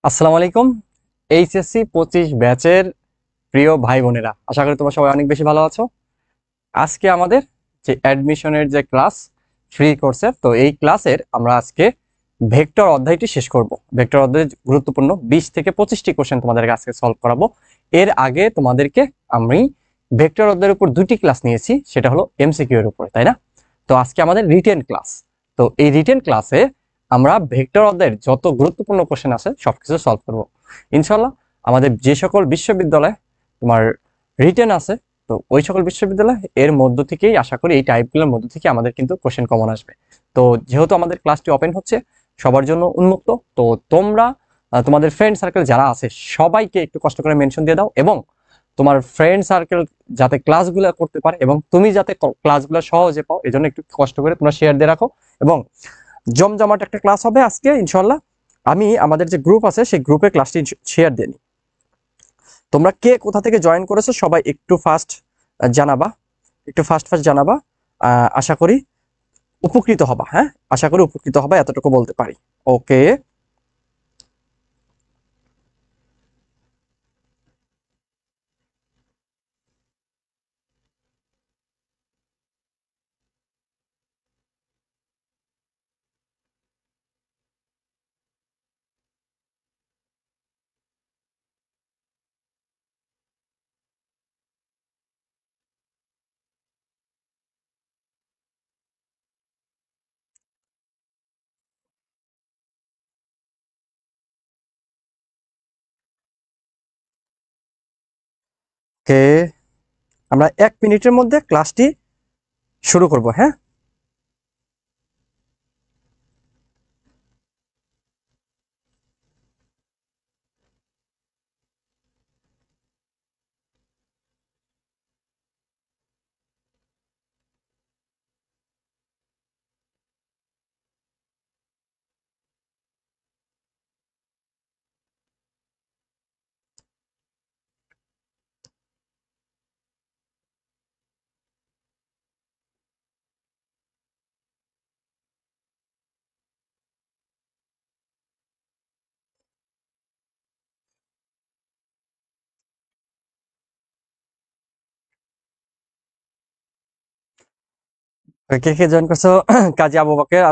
আসসালামু আলাইকুম। এইচএসসি 25 ব্যাচের প্রিয় ভাই বোনেরা, আশা করি তোমরা সবাই অনেক বেশি ভালো আছো। আজকে আমাদের যে অ্যাডমিশনের যে ক্লাস ফ্রি কোর্সের, তো এই ক্লাসের আমরা আজকে ভেক্টর অধ্যায়টি শেষ করব। ভেক্টর অধ্যায় গুরুত্বপূর্ণ 20 থেকে 25টি কোশ্চেন তোমাদেরকে আজকে সলভ করাবো। এর আগে তোমাদেরকে আমি ভেক্টর অধ্যায়ের উপর দুটি ক্লাস নিয়েছি, সেটা হলো এমসিকিউ এর উপরে, তাই না? তো আজকে আমাদের রিটেন ক্লাস। তো এই রিটেন ক্লাসে আমরা ভেক্টর অধ্যায়ের যত গুরুত্বপূর্ণ কোশ্চেন আছে সবকিছু সলভ করব ইনশাল্লাহ। আমাদের যে সকল বিশ্ববিদ্যালয়ে তোমার রিটেন আছে, তো ওই সকল বিশ্ববিদ্যালয় এর মধ্য থেকেই আশা করি এই টাইপগুলোর মধ্য থেকে আমাদের কিন্তু কোশ্চেন কমন আসবে। তো যেহেতু আমাদের ক্লাসটি ওপেন হচ্ছে, সবার জন্য উন্মুক্ত, তো তোমরা তোমাদের ফ্রেন্ড সার্কেল যারা আছে সবাইকে একটু কষ্ট করে মেনশন দিয়ে দাও, এবং তোমার ফ্রেন্ড সার্কেল যাতে ক্লাসগুলো করতে পারে এবং তুমি যাতে ক্লাসগুলো সহজে পাও, এজন্য একটু কষ্ট করে তোমরা শেয়ার দিয়ে রাখো। এবং জমজমাট একটা ক্লাস হবে আজকে ইনশাল্লাহ। আমি আমাদের যে গ্রুপ আছে সেই গ্রুপে ক্লাসটি শেয়ার দিয়ে নিই। তোমরা কে কোথা থেকে জয়েন করেছো সবাই একটু ফাস্ট জানাবা, একটু ফাস্ট ফাস্ট জানাবা। আশা করি উপকৃত হবা। হ্যাঁ, আশা করি উপকৃত হবা, এতটুকু বলতে পারি। ওকে, ওকে, আমরা 1 মিনিটের মধ্যে ক্লাসটি শুরু করব। হ্যাঁ, কে কে জয়েন করছো? কাজী আবু বকের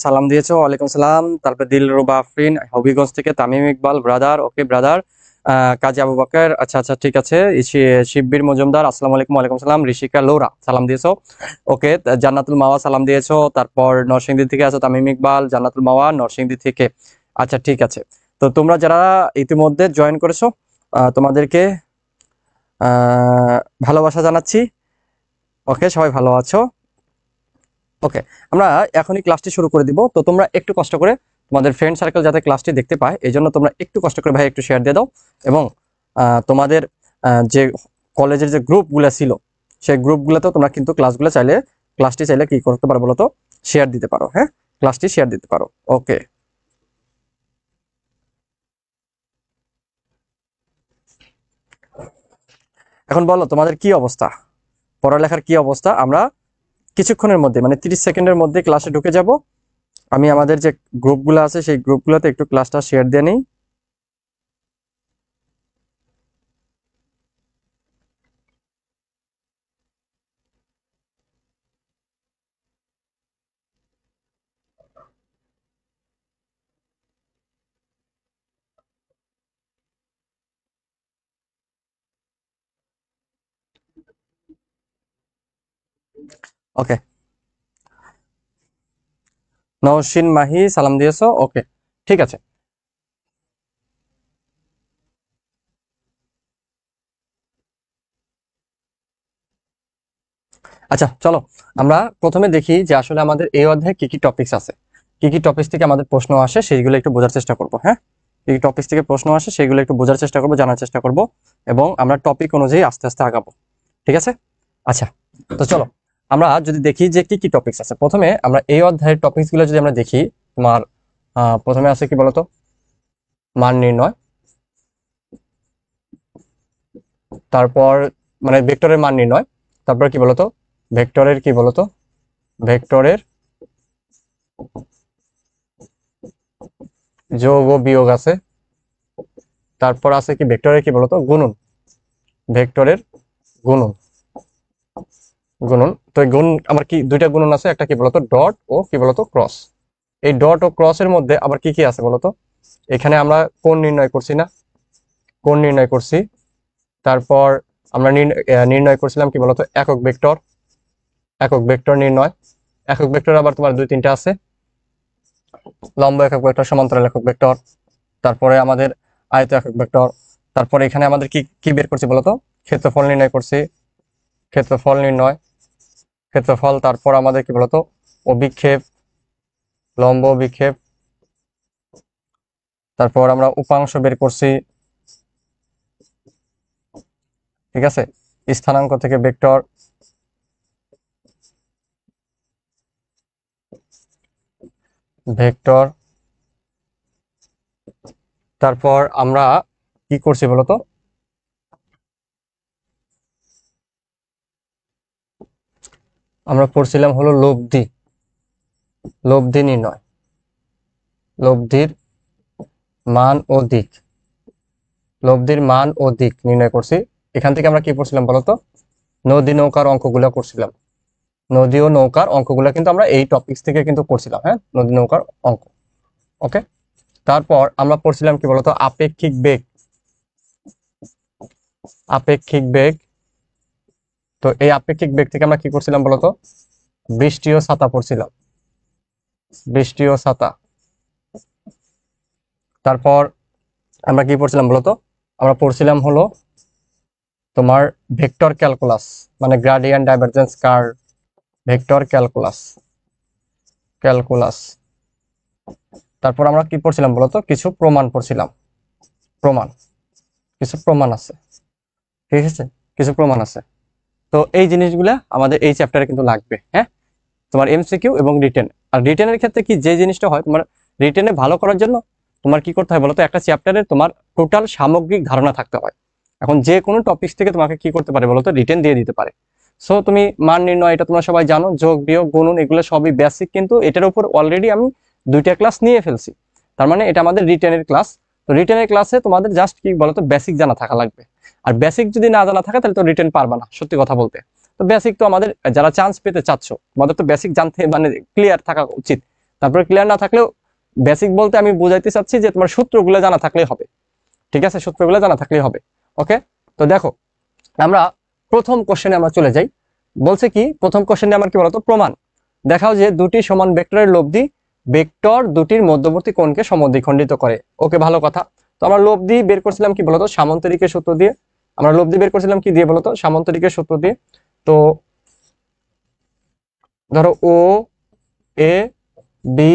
সালাম দিয়েছো, ওয়ালাইকুম সালাম। তারপর দিলরুবা আফরিন হবিগঞ্জ থেকে, Tamim Iqbal brother, okay brother. Kazi Abu Bakar, আচ্ছা আচ্ছা ঠিক আছে। শিববীর মজুমদার আসসালামু আলাইকুম, ওয়ালাইকুম সালাম। ঋষিকা লোরা সালাম দিয়েছো, ওকে। জান্নাতুল মাওয়া সালাম দিয়েছো। তারপর নরসিংদী থেকে আছো তামিম ইকবাল, জান্নাতুল মাওয়া নরসিংদী থেকে। আচ্ছা ঠিক আছে। তো তোমরা যারা ইতিমধ্যে জয়েন করেছো, তোমাদেরকে আহ ভালোবাসা জানাচ্ছি। ওকে, সবাই ভালো আছো? ওকে, আমরা এখনই ক্লাসটি শুরু করে দিব। তো তোমরা একটু কষ্ট করে তোমাদের ফ্রেন্ড সার্কেল যাতে ক্লাসটি দেখতে পায়, এই জন্য তোমরা একটু কষ্ট করে ভাই একটু শেয়ার দিয়ে দাও। এবং তোমাদের যে কলেজের যে গ্রুপগুলো ছিল সেই গ্রুপগুলোতেও তোমরা কিন্তু ক্লাসটি চাইলে কি করতে পারো বলো তো, শেয়ার দিতে পারো। হ্যাঁ, ক্লাসটি শেয়ার দিতে পারো। ওকে, এখন বলো তোমাদের কি অবস্থা, পড়ালেখার কি অবস্থা? আমরা কিছুক্ষণের মধ্যে মানে 30 সেকেন্ডের মধ্যে ক্লাসে ঢুকে যাব। আমি আমাদের যে গ্রুপগুলো আছে সেই গ্রুপগুলোতে একটু ক্লাসটা শেয়ার দিয়ে নিই। ওকে, নওশিন মাহি সালাম দিয়েছো, ওকে ঠিক আছে। আচ্ছা চলো, আমরা প্রথমে দেখি যে আসলে আমাদের এই অধ্যায়ে কি কি টপিকস আছে, কি কি টপিক থেকে আমাদের প্রশ্ন আসে সেইগুলো একটু বোঝার চেষ্টা করব। হ্যাঁ, কি কি টপিক থেকে প্রশ্ন আসে সেইগুলো একটু বোঝার চেষ্টা করব, জানার চেষ্টা করব, এবং আমরা টপিক অনুযায়ী আস্তে আস্তে আগাবো। ঠিক আছে? আচ্ছা, তো চলো আমরা যদি দেখি যে কি কি টপিকস আছে। প্রথমে আমরা এই অধ্যায়ের টপিকস গুলো যদি আমরা দেখি, তোমার প্রথমে আছে কি বলতো, মান নির্ণয়। তারপর মানে ভেক্টরের মান নির্ণয়। তারপর কি বলতো, ভেক্টরের কি বলতো, ভেক্টরের যোগ ও বিয়োগ আছে। তারপর আছে কি ভেক্টরের কি বলতো গুণন, ভেক্টরের গুণন, গুণন। তো এই গুণ আমার কি দুইটা গুণন আছে, একটা কি বলতো ডট ও কি বলতো ক্রস। এই ডট ও ক্রসের মধ্যে আবার কি কি আছে বলতো, এখানে আমরা কোণ নির্ণয় করছি না, কোণ নির্ণয় করছি। তারপর আমরা নির্ণয় করছিলাম কি বলতো একক ভেক্টর, একক ভেক্টর নির্ণয়। একক ভেক্টর আবার তোমার দুই তিনটা আছে, লম্ব একক ভেক্টর, সমান্তরাল একক ভেক্টর, তারপরে আমাদের আয়ত একক ভেক্টর। তারপরে এখানে আমাদের কি কি বের করছি বলতো, ক্ষেত্রফল নির্ণয় করছি, ক্ষেত্রফল নির্ণয়, ক্ষেত্রফল। তারপর আমাদের কি বলতো অভিক্ষেপ, লম্ব অভিক্ষেপ। তারপর আমরা উপাংশ বের করছি, ঠিক আছে, স্থানাঙ্ক থেকে ভেক্টর, ভেক্টর। তারপর আমরা কি করছি বলতো, আমরা করছিলাম হলো লব্ধি, লব্ধি নির্ণয়, লব্ধির মান ও দিক, লব্ধির মান ও দিক নির্ণয় করছি। এখান থেকে আমরা কি করছিলাম বলতো, নদী নৌকার অঙ্কগুলো করছিলাম, নদী ও নৌকার অঙ্কগুলো কিন্তু আমরা এই টপিক্স থেকে কিন্তু করছিলাম, হ্যাঁ, নদী নৌকার অঙ্ক। ওকে। তারপর আমরা পড়ছিলাম কি বলতো আপেক্ষিক বেগ, আপেক্ষিক বেগ। তো এই আপেক্ষিক বেগ থেকে আমরা কি করছিলাম বলতো, বৃষ্টি ও ছাতা পড়ছিলাম, বৃষ্টি ও ছাতা। তারপর আমরা কি পড়ছিলাম বলতো, আমরা পড়ছিলাম হলো তোমার ভেক্টর ক্যালকুলাস, মানে gradient divergence curve, vector calculus, calculus. তারপর আমরা কি পড়ছিলাম বলতো, কিছু প্রমাণ পড়ছিলাম, প্রমাণ, কিছু প্রমাণ আছে, ঠিক আছে, কিছু প্রমাণ আছে। তো এই জিনিসগুলা আমাদের এই চ্যাপ্টারে কিন্তু লাগবে, হ্যাঁ, তোমার এমসিকিউ এবং রিটেন। আর রিটেনের ক্ষেত্রে কি যে জিনিসটা হয়, তোমার রিটেনে ভালো করার জন্য তোমার কি করতে হয় বলতো, একটা চ্যাপ্টারে তোমার টোটাল সামগ্রিক ধারণা থাকতে হয়। এখন যে কোনো টপিক্স থেকে তোমাকে কি করতে পারে বলতো, রিটেন দিয়ে দিতে পারে। সো তুমি মান নির্ণয়, এটা তোমরা সবাই জানো, যোগ বিয়োগ গুণন এগুলো সবই বেসিক, কিন্তু এটার উপর অলরেডি আমি দুইটা ক্লাস নিয়ে ফেলছি। তার মানে এটা আমাদের রিটেনের ক্লাস। তো রিটেনের ক্লাসে তোমাদের জাস্ট কি বলতো বেসিক জানা থাকা লাগবে। আর বেসিক যদি না জানা থাকে তাহলে তো রিটেন পারবা না, সত্যি কথা বলতে। তো বেসিক তো আমাদের যারা চান্স পেতে চাচ্ছ, তোমাদের তো বেসিক জানতে মানে ক্লিয়ার থাকা উচিত। তারপরে ক্লিয়ার না থাকলেও বেসিক বলতে আমি বুঝাইতে চাচ্ছি যে তোমার সূত্রগুলো জানা থাকলেই হবে, ঠিক আছে, সূত্রগুলো জানা থাকলেই হবে। ওকে। তো দেখো আমরা প্রথম কোশ্চেনে আমরা চলে যাই। বলছে কি প্রথম কোশ্চেনে আমার কি বলতো, প্রমাণ দেখাও যে দুটি সমান ভেক্টরের লব্ধি ভেক্টর দুটির মধ্যবর্তী কোণকে সমদ্বিখণ্ডিত করে। ওকে, ভালো কথা। তো আমরা লব্ধি বের করছিলাম কি বলতো, সামান্তরিকের সূত্র দিয়ে। আমরা লব্ধি বের করছিলাম কি দিয়ে বলতো, সামান্তরিকের সূত্র দিয়ে। তো ধরো ও এ বি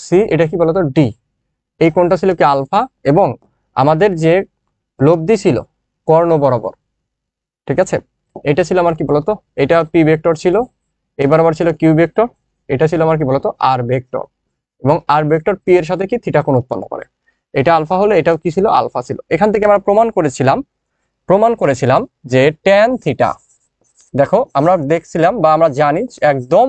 সি, এটা কি বলতো ডি, এই কোণটা ছিল কি আলফা, এবং আমাদের যে লব্ধি ছিল কর্ণ বরাবর, ঠিক আছে, এটা ছিল আমার কি বলতো, এটা পি ভেক্টর ছিল, এবার আবার ছিল কিউ ভেক্টর, এটা ছিল আমার কি বলতো আর ভেক্টর, এবং আর ভেক্টর পি এর সাথে কি থিটা কোণ উৎপন্ন করে। এটা আলফা হলে এটাও কি ছিল, আলফা ছিল। এখান থেকে আমরা প্রমাণ করেছিলাম, প্রমাণ করেছিলাম যে ট্যান থিটা, দেখো আমরা দেখছিলাম বা আমরা জানি একদম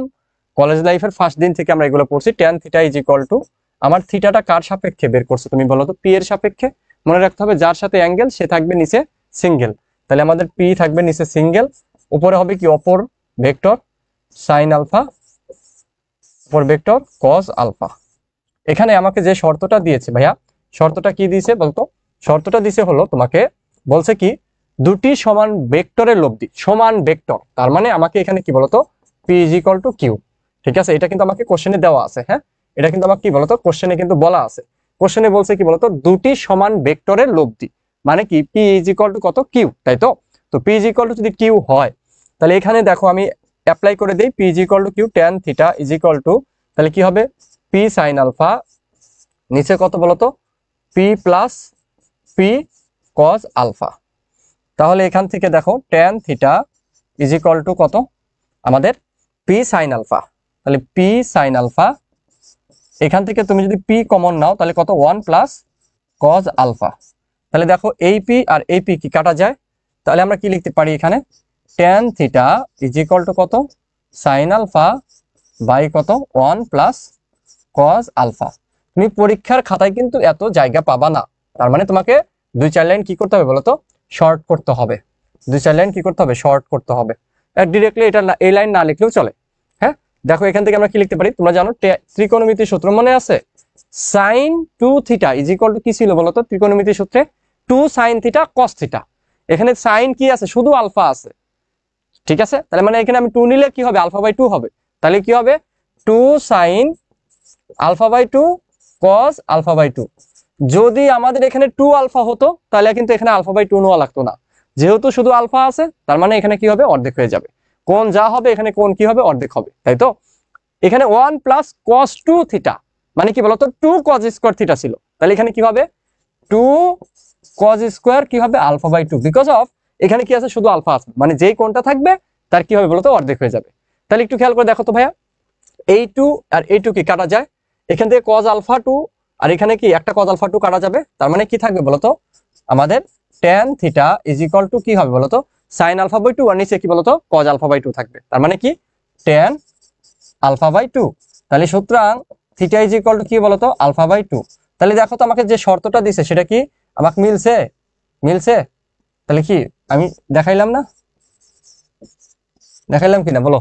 কলেজ লাইফের ফার্স্ট দিন থেকে আমরা এগুলো পড়ছি, tan theta is equal to, আমার থিটাটা কার সাপেক্ষে বের করছো তুমি বলো তো, পি এর সাপেক্ষে। মনে রাখতে হবে যার সাথে অ্যাঙ্গেল সে থাকবে নিচে সিঙ্গেল, তাহলে আমাদের পি থাকবে নিচে সিঙ্গেল, উপরে হবে কি অপর ভেক্টর সাইন আলফা, অপর ভেক্টর কজ আলফা। এখানে আমাকে যে শর্তটা দিয়েছে ভাইয়া, শর্তটা কি দিয়েছে বলতো, শর্তটা দিয়েছে হলো তোমাকে বলছে কি দুটি সমান ভেক্টরের লব্ধি, সমান ভেক্টর, তার মানে আমাকে এখানে কি বলতো P is equal to Q, ঠিক আছে, এটা কিন্তু আমাকে কোশ্চেনে দেওয়া আছে, হ্যাঁ, এটা কিন্তু আমাকে কি বলতো কোশ্চেনে কিন্তু বলা আছে। কোশ্চেনে বলছে কি বলতো দুটি সমান ভেক্টরের লব্ধি, মানে কি পি ইজ ইকুয়াল টু কত, কিউ, তাই তো। তো পি ইজ ইকুয়াল টু যদি কিউ হয়, তাহলে এখানে দেখো আমি অ্যাপ্লাই করে দেই, P is equal to Q, tan theta is equal to, তাহলে কি হবে পি সাইন আলফা, নিচে কত বলতো P plus P cos alpha. তাহলে এখান থেকে দেখো tan theta is equal to কত আমাদের পি সাইন আলফা, তাহলে পি সাইন আলফা, এখান থেকে তুমি যদি পি কমন নাও তাহলে কত 1 প্লাস কজ আলফা। তাহলে দেখো এই পি আর এই পি কি কাটা যায়, তাহলে আমরা কি লিখতে পারি এখানে tan theta is equal to কত সাইন আলফা বাই কত 1 প্লাস কজ আলফা। তুমি পরীক্ষার খাতায় কিন্তু এত জায়গা পাবা না, তার মানে তোমাকে 2-4 লাইন কি করতে হবে বলতো, শর্ট করতে হবে। 2-4 লাইন কি করতে হবে, শর্ট করতে হবে। ডিরেক্টলি এটা এই লাইন না লিখলেও চলে। হ্যাঁ, দেখো এখান থেকে আমরা কি লিখতে পারি, তোমরা জানো ত্রিকোণমিতির সূত্র মনে আছে, sine 2 theta is equal to কি ছিল বলতো ত্রিকোণমিতির সূত্রে, 2 সাইন থিটা কস থিটা। এখানে সাইন কি আছে, শুধু আলফা আছে, ঠিক আছে। তাহলে মানে এখানে আমি 2 নিলে কি হবে, আলফা বাই 2 হবে। তাহলে কি হবে, 2 sine alpha by 2 cos alpha by 2। যদি আমাদের এখানে 2 আলফা হতো তাহলে কিন্তু এখানে আলফা বাই 2 নেওয়া লাগতো না, যেহেতু শুধু আলফা আছে তার মানে এখানে কি হবে, অর্ধেক হয়ে যাবে। কোণ যা হবে এখানে কোণ কি হবে, অর্ধেক হবে, তাই তো। এখানে 1 প্লাস কস 2 থিটা মানে কি বলতো 2 কজ স্কোয়ার থিটা ছিল, তাহলে এখানে কি হবে 2 কজ স্কোয়ার কি হবে আলফা বাই 2, বিকজ অফ এখানে কি আছে, শুধু আলফা আছে, মানে যেই কোণটা থাকবে তার কি হবে বলতো, অর্ধেক হয়ে যাবে। তাহলে একটু খেয়াল করে দেখো তো ভাইয়া, এই 2 আর এই 2 কি কাটা যায়, এখান থেকে কজ আলফা 2 আর এখানে কি একটা কজ আলফা 2 কাটা যাবে, তার মানে কি থাকবে বলতো আমাদের tan theta is equal to কি হবে বলতো সাইন আলফা বাই 2 আর নিচে কি বলতো কজ আলফা বাই 2 থাকবে, তার মানে কি tan আলফা বাই 2। তাহলে সুতরাং থিটা ইজ ইকুয়াল টু কি বলতো আলফা বাই 2। তাহলে দেখো তো আমাকে যে শর্তটা দিছে সেটা কি আমাকে মিলছে, মিলছে। তাহলে কি আমি দেখাইলাম না, দেখাইলাম কিনা বলো,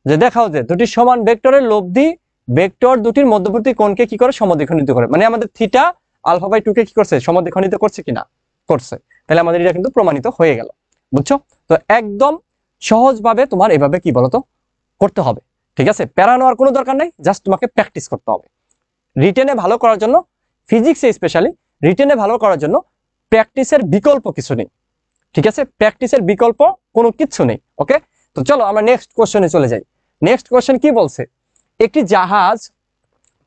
যে দেখাও যে দুটি সমান ভেক্টরের লব্ধি ভেক্টর দুটির মধ্যবর্তী কোণকে কি করে সমদ্বিখণ্ডিত করে, মানে আমাদের থিটা আলফা বাই 2 কে কি করছে, সমদ্বিখণ্ডিত করছে কিনা, করছে। তাহলে আমাদের এটা কিন্তু প্রমাণিত হয়ে গেল, বুঝছো। তো একদম সহজভাবে তোমার এভাবে কি বলতো করতে হবে, ঠিক আছে। প্যারা নেওয়ার কোনো দরকার নাই, জাস্ট তোমাকে প্র্যাকটিস করতে হবে। রিটেনে ভালো করার জন্য, ফিজিক্সে স্পেশালি রিটেনে ভালো করার জন্য প্র্যাকটিসের বিকল্প কিছু নেই, ঠিক আছে। প্র্যাকটিসের বিকল্প কোনো কিছু নেই, ওকে। তো চলো আমরা নেক্সট কোশ্চেনে চলে যাই। নেক্সট কোশ্চেন কি বলছে, একটি জাহাজ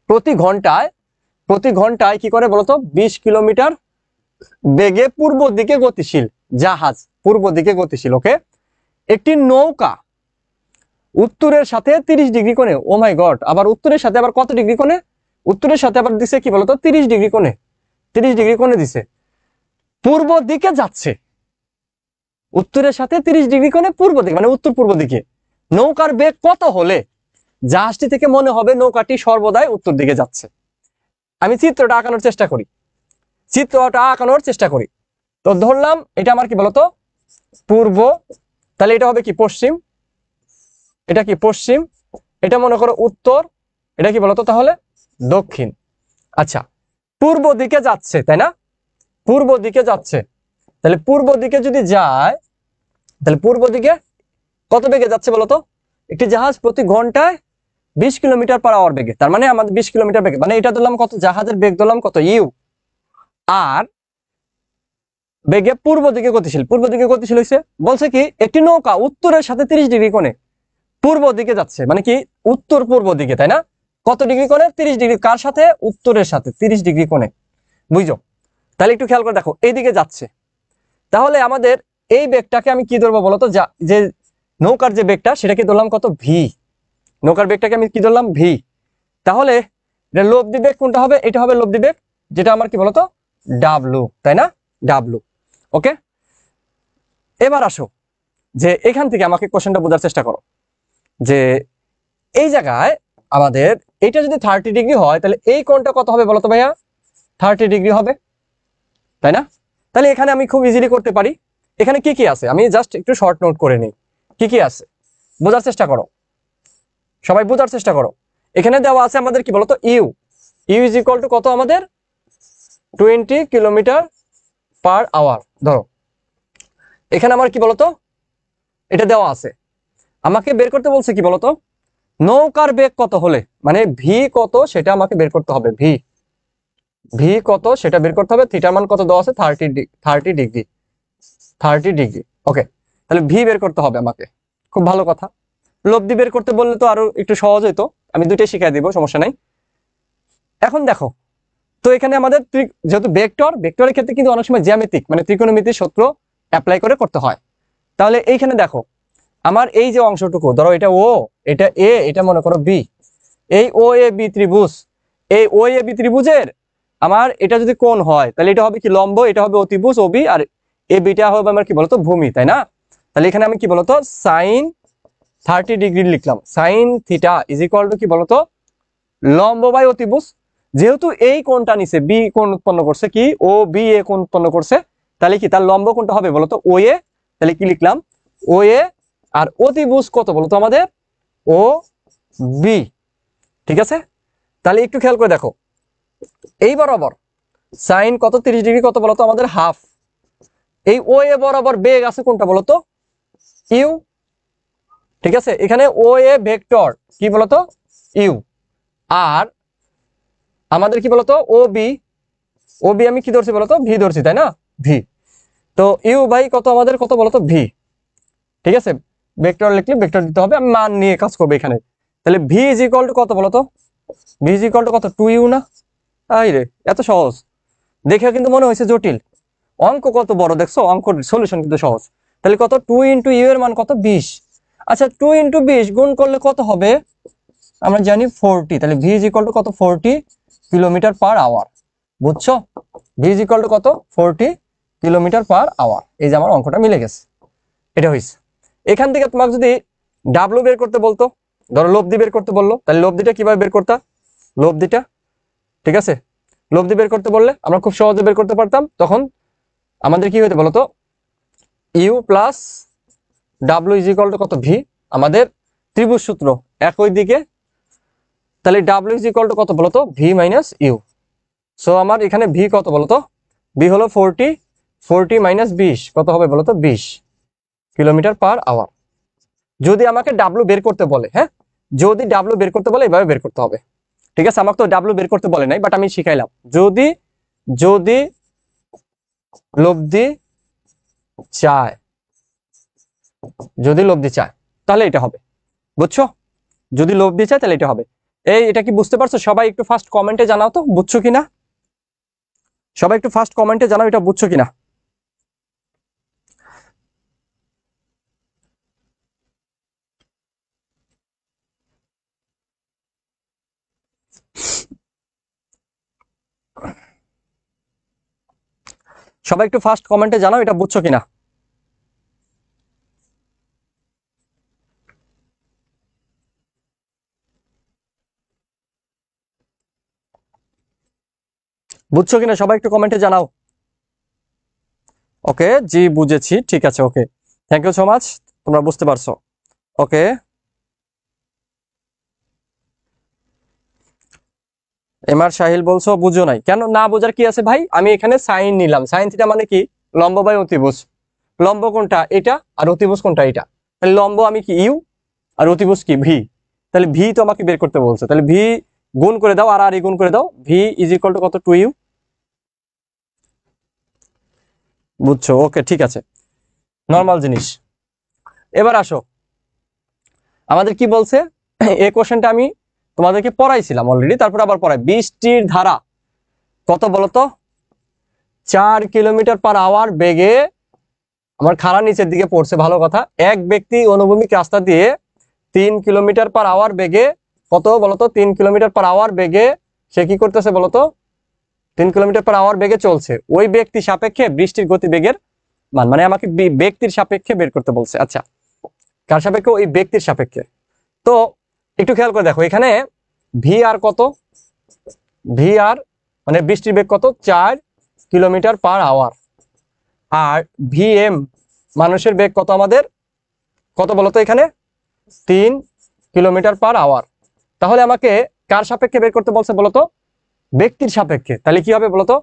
প্রতি ঘন্টায় কি করে বলতো 20 কিলোমিটার বেগে পূর্ব দিকে গতিশীল, জাহাজ পূর্ব দিকে গতিশীল, ওকে। একটি নৌকা উত্তরের সাথে 30 ডিগ্রি কোণে, ও মাই গড, আবার উত্তরের সাথে আবার কত ডিগ্রি কোণে, উত্তরের সাথে আবার দিছে কি বলতো 30 ডিগ্রি কোণে, 30 ডিগ্রি কোণে দিছে, পূর্ব দিকে যাচ্ছে, উত্তরের সাথে 30 ডিগ্রি কোণে পূর্ব দিকে মানে উত্তর পূর্ব দিকে। নৌকার বেগ কত হলে জাহাজটি থেকে মনে হবে নৌকাটি সর্বদাই উত্তর দিকে যাচ্ছে। আমি চিত্রটা আঁকানোর চেষ্টা করি। তো ধরলাম এটা আমার কি বলতো পূর্ব, তাহলে এটা হবে কি পশ্চিম, এটা কি পশ্চিম, এটা মনে করো উত্তর, এটা কি বলতো তাহলে দক্ষিণ। আচ্ছা, পূর্ব দিকে যাচ্ছে তাই না, পূর্ব দিকে যাচ্ছে, তাহলে পূর্ব দিকে যদি যায় তাহলে পূর্ব দিকে কত বেগে যাচ্ছে বলতো, একটি জাহাজ প্রতি ঘন্টায় 20 কিলোমিটার পার আওয়ার বেগে, তার মানে আমাদের 20 কিলোমিটার বেগে, মানে এটা ধরলাম কত, জাহাজের বেগ ধরলাম কত ইউ, আর বেগে পূর্ব দিকে গতিশীল হয়েছে। বলছে কি একটি নৌকা উত্তরের সাথে 30 ডিগ্রি কোণে পূর্ব দিকে যাচ্ছে, মানে কি উত্তর পূর্ব দিকে, তাই না। কত ডিগ্রি কোণে, 30 ডিগ্রি, কার সাথে, উত্তরের সাথে 30 ডিগ্রি কোণে, বুঝছো। তাহলে একটু খেয়াল করে দেখো এইদিকে যাচ্ছে, তাহলে আমাদের এই বেগটাকে আমি কি ধরবো বলতো, যে নৌকার যে বেগটা সেটাকে ধরলাম কত ভি, নৌকার বেগটাকে আমি কি ধরলাম ভি। তাহলে লব্ধি বেগ কোনটা হবে, এটা হবে লব্ধি বেগ, যেটা আমার কি বলতো ডাব্লু, তাই না, ডাব্লু, ওকে। এবার আসো যে এখান থেকে আমাকে কোশ্চেনটা বোঝার চেষ্টা করো, যে এই জায়গায় আমাদের এটা যদি 30 ডিগ্রি হয় তাহলে এই কোণটা কত হবে বলতো ভাইয়া, 30 ডিগ্রি হবে, তাই না। তাহলে এখানে আমি খুব ইজিলি করতে পারি, এখানে কি কি আছে আমি জাস্ট একটু শর্ট নোট করে নিই, কি কি আছে বোঝার চেষ্টা করো, সবাই বোঝার চেষ্টা করো। এখানে দেওয়া আছে আমাদের কি বলতো ইউ ইজ ইকুয়াল টু কত আমাদের 20 কিলোমিটার পার আওয়ার। ধরো এখানে আমার কি বলতো এটা দেওয়া আছে, আমাকে বের করতে বলছে কি বলতো নৌকার বেগ কত হলে, মানে ভি কত সেটা আমাকে বের করতে হবে, ভি কত সেটা বের করতে হবে। থিটার মান কত দেওয়া আছে 30 ডিগ্রি, ওকে। তাহলে ভি বের করতে হবে আমাকে, খুব ভালো কথা। লব্ধি বের করতে বললে তো আরো একটু সহজ হইতো, আমি দুইটাই শিখাই দিব, সমস্যা নাই। এখন দেখো তো এখানে আমাদের যেহেতু ভেক্টরের ক্ষেত্রে কিন্তু অনেক সময় জ্যামিতিক মানে ত্রিকোণমিতির সূত্র অ্যাপ্লাই করে করতে হয়। তাহলে এইখানে দেখো আমার এই যে অংশটুকু ধরো এটা ও, এটা এ, এটা মনে করো বি, এই ও এ বি ত্রিভুজ, এই ও এ বি ত্রিভুজের আমার এটা যদি কোণ হয় তাহলে এটা হবে কি লম্ব, এটা হবে অতিভুজ ওবি, আর এ বিটা হবে আমার কি বলতো ভূমি, তাই না। তাহলে এখানে আমি কি বলতো সাইন 30 ডিগ্রি লিখলাম, sine theta is equal to কি বলতো লম্ব বাই অতিভুজ, যেহেতু এই কোণটা নিচে বি কোণ উৎপন্ন করছে, কি ও বি এ কোণ উৎপন্ন করছে, তাহলে কি তার লম্ব কোণটা হবে বলতো ও এ। তাহলে কি লিখলাম ও এ, আর অতিভুজ কত বলতো আমাদের ও বি। ঠিক আছে, তাহলে একটু খেয়াল করে দেখো, এই বরাবর সাইন কত 30 ডিগ্রি কত বলতো আমাদের হাফ। এই ও এ বরাবর বেগ আছে কোনটা বলতো ইউ। ঠিক আছে, এখানে ও এ ভেক্টর কি বলতো ইউ, আর আমাদের কি বলতো ও বি, ও বি আমি কি ধরছি বলতো ভি ধরছি, তাই না ভি। তো ইউ বাই কত আমাদের কত বলতো ভি। ঠিক আছে, ভেক্টর লিখলে ভেক্টর দিতে হবে, আমি মান নিয়ে কাজ করবো এখানে। তাহলে ভি ইজ ইকুয়াল টু কত বলতো, ভি ইজ ইকুয়াল টু কত 2u না। আই রে, এত সহজ দেখে কিন্তু মনে হয়েছে জটিল, অঙ্ক কত বড় দেখছো, অঙ্ক সলিউশন কিন্তু সহজ। তাহলে কত 2 ইন্টু ইউ এর মান কত 20। আচ্ছা 2 ইন্টু 20 গুণ করলে কত হবে, আমরা জানি 40। তাহলে ভি ইজ ইকুয়াল টু কত 40 কিলোমিটার পার আওয়ার। বুঝছো, ভি ইজ ইকুয়াল টু কত 40 কিলোমিটার পার আওয়ার। এই যে আমার অঙ্কটা মিলে গেছে, এটা হয়েছে। এখান থেকে তোমাকে যদি ডাব্লু বের করতে বলতো, ধরো লব্ধি বের করতে বললো, তাহলে লব্ধিটা কিভাবে বের করতা, লব্ধিটা ঠিক আছে লব্ধি বের করতে বললে আমরা খুব সহজে বের করতে পারতাম। তখন আমাদের কি হইতো বলতো U plus W is equal to কত ভি, আমাদের ত্রিভুজ সূত্র একই দিকে। তাহলে ডাব্লু ইজ ইকুয়াল টু কত বলতো ভি মাইনাস ইউ। সো আমার এখানে ভি কত বলতো, ভি হলো 40, 40 মাইনাস 20 কত হবে বলতো 20 কিলোমিটার পার আওয়ার। যদি আমাকে ডাব্লু বের করতে বলে, হ্যাঁ যদি ডাব্লু বের করতে বলে এভাবে বের করতে হবে। ঠিক আছে, আমাকে তো ডাব্লু বের করতে বলে নাই, বাট আমি শিখাইলাম। যদি যদি লব্ধি চায়, যদি লব্ধি চায় তাহলে এটা হবে। বুঝছো, যদি লব্ধি চায় তাহলে এটা হবে। এটা কি বুঝতে পারছো? সবাই একটু ফার্স্ট কমেন্টে জানাও তো বুঝছো কিনা, সবাই একটু ফার্স্ট কমেন্টে জানাও এটা বুঝছো কিনা। সবাই একটু ফার্স্ট কমেন্টে জানাও এটা বুঝছো কিনা। বুঝছো কিনা সবাই একটু কমেন্টে জানাও। ওকে, জি বুঝেছি, ঠিক আছে, ওকে, থ্যাংক ইউ সো মাচ, তোমরা বুঝতে পারছো। ওকে, এমআর সাহিল বলছো বুঝো নাই, কেন না বোঝার কি আছে ভাই, আমি এখানে সাইন নিলাম, সাইন থিটা মানে কি লম্ব বাই অতিভুজ। লম্ব কোনটা এটা, আর অতিভুজ কোনটা এটা। তাহলে লম্ব আমি কি ইউ, আর অতিভুজ কি ভি। তাহলে ভি তো আমাকে বের করতে বলছে, তাহলে ভি গুণ করে দাও, আর গুণ করে দাও, ভি ইজ ইকুয়াল টু কত 2u। বুঝছো, ওকে ঠিক আছে, নর্মাল জিনিস। এবার আসো, আমাদের কি বলছে এই কোশ্চেনটা আমি তোমাদেরকে পড়াইছিলাম অলরেডি, তারপর আবার পড়াই। বৃষ্টির ধারা কত বলতো 4 কিলোমিটার পার আওয়ার বেগে, আমার খাড়া নিচের দিকে পড়ছে, ভালো কথা। এক ব্যক্তি অনুভূমিক রাস্তা দিয়ে 3 কিলোমিটার পার আওয়ার বেগে কত বলতো 3 কিলোমিটার পার আওয়ার বেগে সে কি করতেছে বলতো 3 কিলোমিটার পার আওয়ার বেগে চলছে। ওই ব্যক্তি সাপেক্ষে বৃষ্টির গতি বেগের মান, মানে আমাকে ব্যক্তির সাপেক্ষে বের করতে বলছে। আচ্ছা, কার সাপেক্ষে? ওই ব্যক্তির সাপেক্ষে। তো একটু খেয়াল করে দেখো, এখানে ভি আর কত, ভি আর মানে বৃষ্টির বেগ কত 4 কিলোমিটার পার আওয়ার, আর ভি এম মানুষের বেগ কত আমাদের কত বলতো এখানে 3 কিলোমিটার পার আওয়ার। তাহলে আমাকে কার সাপেক্ষে বের করতে বলছে বলতো ব্যক্তির সাপেক্ষে। তাহলে কি হবে বলতো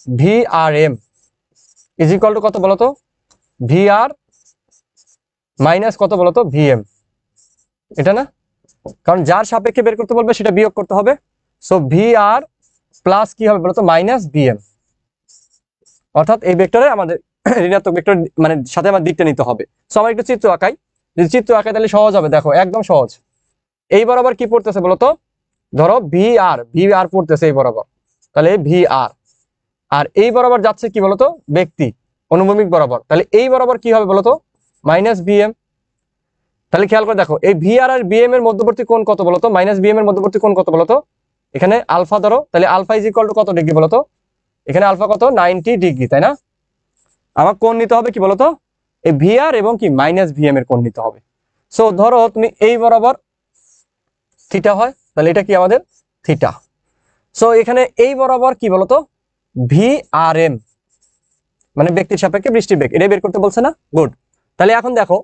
V R M is equal to কত বলতো ভি আর মাইনাস কত বলতো ভি এম, এটা না, কারণ যার সাপেক্ষে বের করতে বলবে সেটা বিয়োগ করতে হবে। সো ভি আর প্লাস কি হবে বলতো মাইনাস ভি এম, অর্থাৎ এই ভেক্টরে আমাদের ঋণাত্মক ভেক্টর মানে সাথে আমার দিকটা নিতে হবে। সো আমার একটু চিত্র আঁকাই, যদি চিত্র আঁকাই তাহলে সহজ হবে। দেখো একদম সহজ। এই বরাবর কি পড়তেছে বলতো, ধরো ভি আর পড়তেছে এই বরাবর, তাহলে ভি আর, আর এই বরাবর যাচ্ছে কি বলতো ব্যক্তি অনুভূমিক বরাবর, তাহলে এই বরাবর কি হবে বলতো মাইনাস ভি এম। তাহলে খেয়াল করে দেখো, এই ভি আর বি এম এর মধ্যবর্তী কোণ কত বলতো, মাইনাস বি এম এর মধ্যবর্তী কোণ কত বলতো, এখানে আলফা ধরো, তাহলে আলফা ইজ ইকুয়াল টু কত ডিগ্রি বলতো, এখানে আলফা কত 90 ডিগ্রি, তাই না। আমার কোণ নিতে হবে কি বলতো এই ভি আর এবং কি মাইনাস ভি এম এর কোণ নিতে হবে। সো ধরো তুমি এই বরাবর থিটা হয়, তাহলে এটা কি আমাদের থিটা। সো এখানে এই বরাবর কি বলতো ভি আর এম, মানে ব্যক্তির সাপেক্ষে বৃষ্টির বেগ, এটাই বের করতে বলছে না? গুড। তাহলে এখন দেখো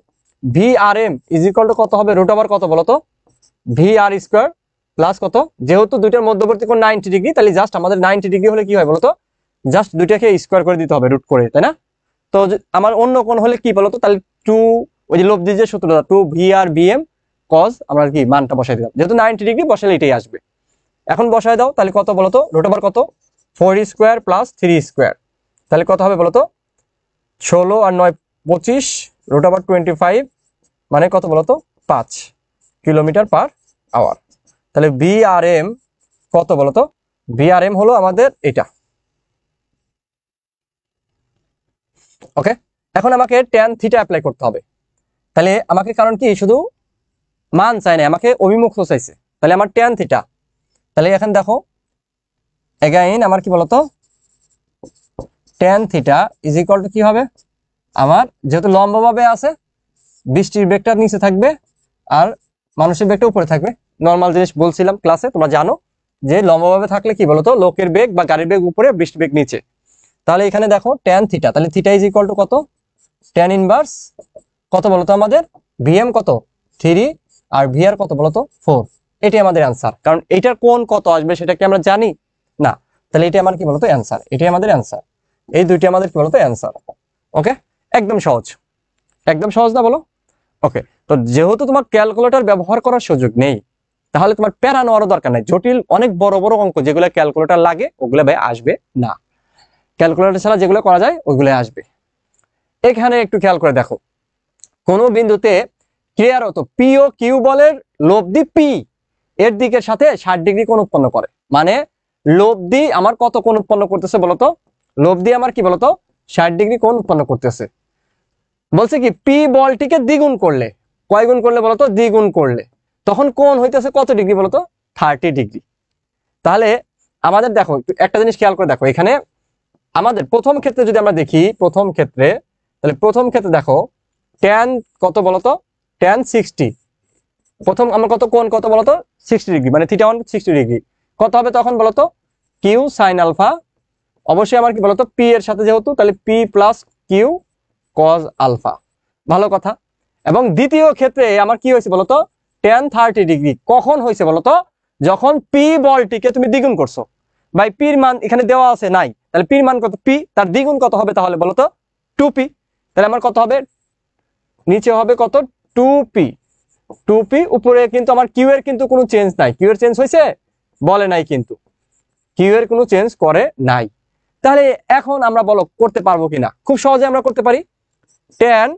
V R M is equal to কত হবে, রুট ওভার কত বলতো ভি আর স্কোয়ার প্লাস কত, যেহেতু দুইটার মধ্যবর্তী কোণ 90 ডিগ্রি, তাহলে জাস্ট আমাদের 90 ডিগ্রি হলে কি হয় বলতো, জাস্ট দুইটাকে স্কোয়ার করে দিতে হবে রুট করে, তাই না? তো আমার অন্য কোণ হলে কি বলতো, তাহলে টু, ওই যে লব্ধি যে সূত্রটা টু ভি আর বি এম কজ, আমরা কি মানটা বসাই দিলাম, যেহেতু 90 ডিগ্রি বসালে এটাই আসবে। এখন বসায় দাও, তাহলে কত বলতো রুট ওভার কত 4 স্কোয়ার প্লাস 3 স্কোয়ার, তাহলে কত হবে বলতো 16 আর 9 25 রুট ওভার 25, মানে কত বলতো 5 কিলোমিটার পার আওয়ার। তাহলে ভি আর এম কত বলতো, ভি আর এম হলো আমাদের এটা। ওকে, এখন আমাকে ট্যান থিটা অ্যাপ্লাই করতে হবে। তাহলে আমাকে কারণ কি শুধু মান চাই না, আমাকে অভিমুখ চাইছে, তাহলে আমার ট্যান থিটা, তাহলে এখন দেখো এগাইন আমার কি বলতো tan theta is equal to কি হবে, আমার যেহেতু লম্বভাবে আছে বৃষ্টির বেগটা নিচে থাকবে আর মানুষের বেগটা উপরে থাকবে। নর্মাল জিনিস বলছিলাম ক্লাসে, তোমরা জানো যে লম্বভাবে থাকলে কি বলতো লোকের বেগ বা গাড়ির বেগ উপরে, বৃষ্টির বেগ নিচে। তাহলে এখানে দেখো ট্যান থিটা, তাহলে থিটা ইজ ইকুয়াল টু কত, ট্যান ইনভার্স কত বলতো আমাদের ভিএম কত 3 আর ভিআর কত বলতো 4। এটি আমাদের অ্যান্সার, কারণ এটার কোণ কত আসবে সেটা কি আমরা জানি না, তাহলে এটা আমার কি বলতো অ্যান্সার, এটাই আমাদের অ্যান্সার। এই দুইটি আমাদের কি বলতো অ্যান্সার। ওকে, একদম সহজ, একদম সহজ না বলো? ওকে, তো যেহেতু তোমার ক্যালকুলেটর ব্যবহার করার সুযোগ নেই, তাহলে তোমার প্যারা নেওয়ারও দরকার নাই। জটিল অনেক বড় বড় অঙ্ক যেগুলো ক্যালকুলেটর লাগে ওগুলো ভাই আসবে না, ক্যালকুলেটর ছাড়া যেগুলো করা যায় ওইগুলো আসবে। এখানে একটু খেয়াল করে দেখো, কোনো বিন্দুতে ক্রিয়ারত পি ও কিউ বলের লব্ধি পি এর দিকের সাথে 60 ডিগ্রি কোণ উৎপন্ন করে, মানে লব্ধি আমার কত কোণ উৎপন্ন করতেছে বলতো, লব্ধি আমার কি বলতো 60 ডিগ্রি কোণ উৎপন্ন করতেছে। বলছে কি পি বলটিকে দ্বিগুণ করলে, কয় গুণ করলে বলতো দ্বিগুণ করলে, তখন কোণ হইতেছে কত ডিগ্রি বলতো 30 ডিগ্রি। তাহলে আমাদের দেখো একটা জিনিস খেয়াল করে দেখো, এখানে আমাদের প্রথম ক্ষেত্রে যদি আমরা দেখি, প্রথম ক্ষেত্রে তাহলে প্রথম ক্ষেত্রে দেখো ট্যান কত বলতো ট্যান 60, প্রথম আমার কত কোণ কত বলতো 60 ডিগ্রি, মানে থিটা 60 ডিগ্রি, কত হবে তখন বলতো কিউ সাইন আলফা, অবশ্যই আমার কি বলতো পি এর সাথে যেহেতু, তাহলে P plus Q cos alpha, ভালো কথা। এবং দ্বিতীয় ক্ষেত্রে আমার কি হয়েছে বলতো ট্যান 30 ডিগ্রি, কখন হয়েছে বলতো যখন পি বলটিকে তুমি দ্বিগুণ করছো, বাই পির মান এখানে দেওয়া আছে নাই, তাহলে পির মান কত পি, তার দ্বিগুণ কত হবে তাহলে বলতো 2p, তাহলে আমার কত হবে নিচে হবে কত 2p, 2p, উপরে কিন্তু আমার কিউ এর কিন্তু কোনো চেঞ্জ নাই, কিউ এর চেঞ্জ হয়েছে বলে নাই, কিন্তু কিউ এর কোনো চেঞ্জ করে নাই। তাহলে এখন আমরা বলো করতে পারবো কিনা, খুব সহজে আমরা করতে পারি, ট্যান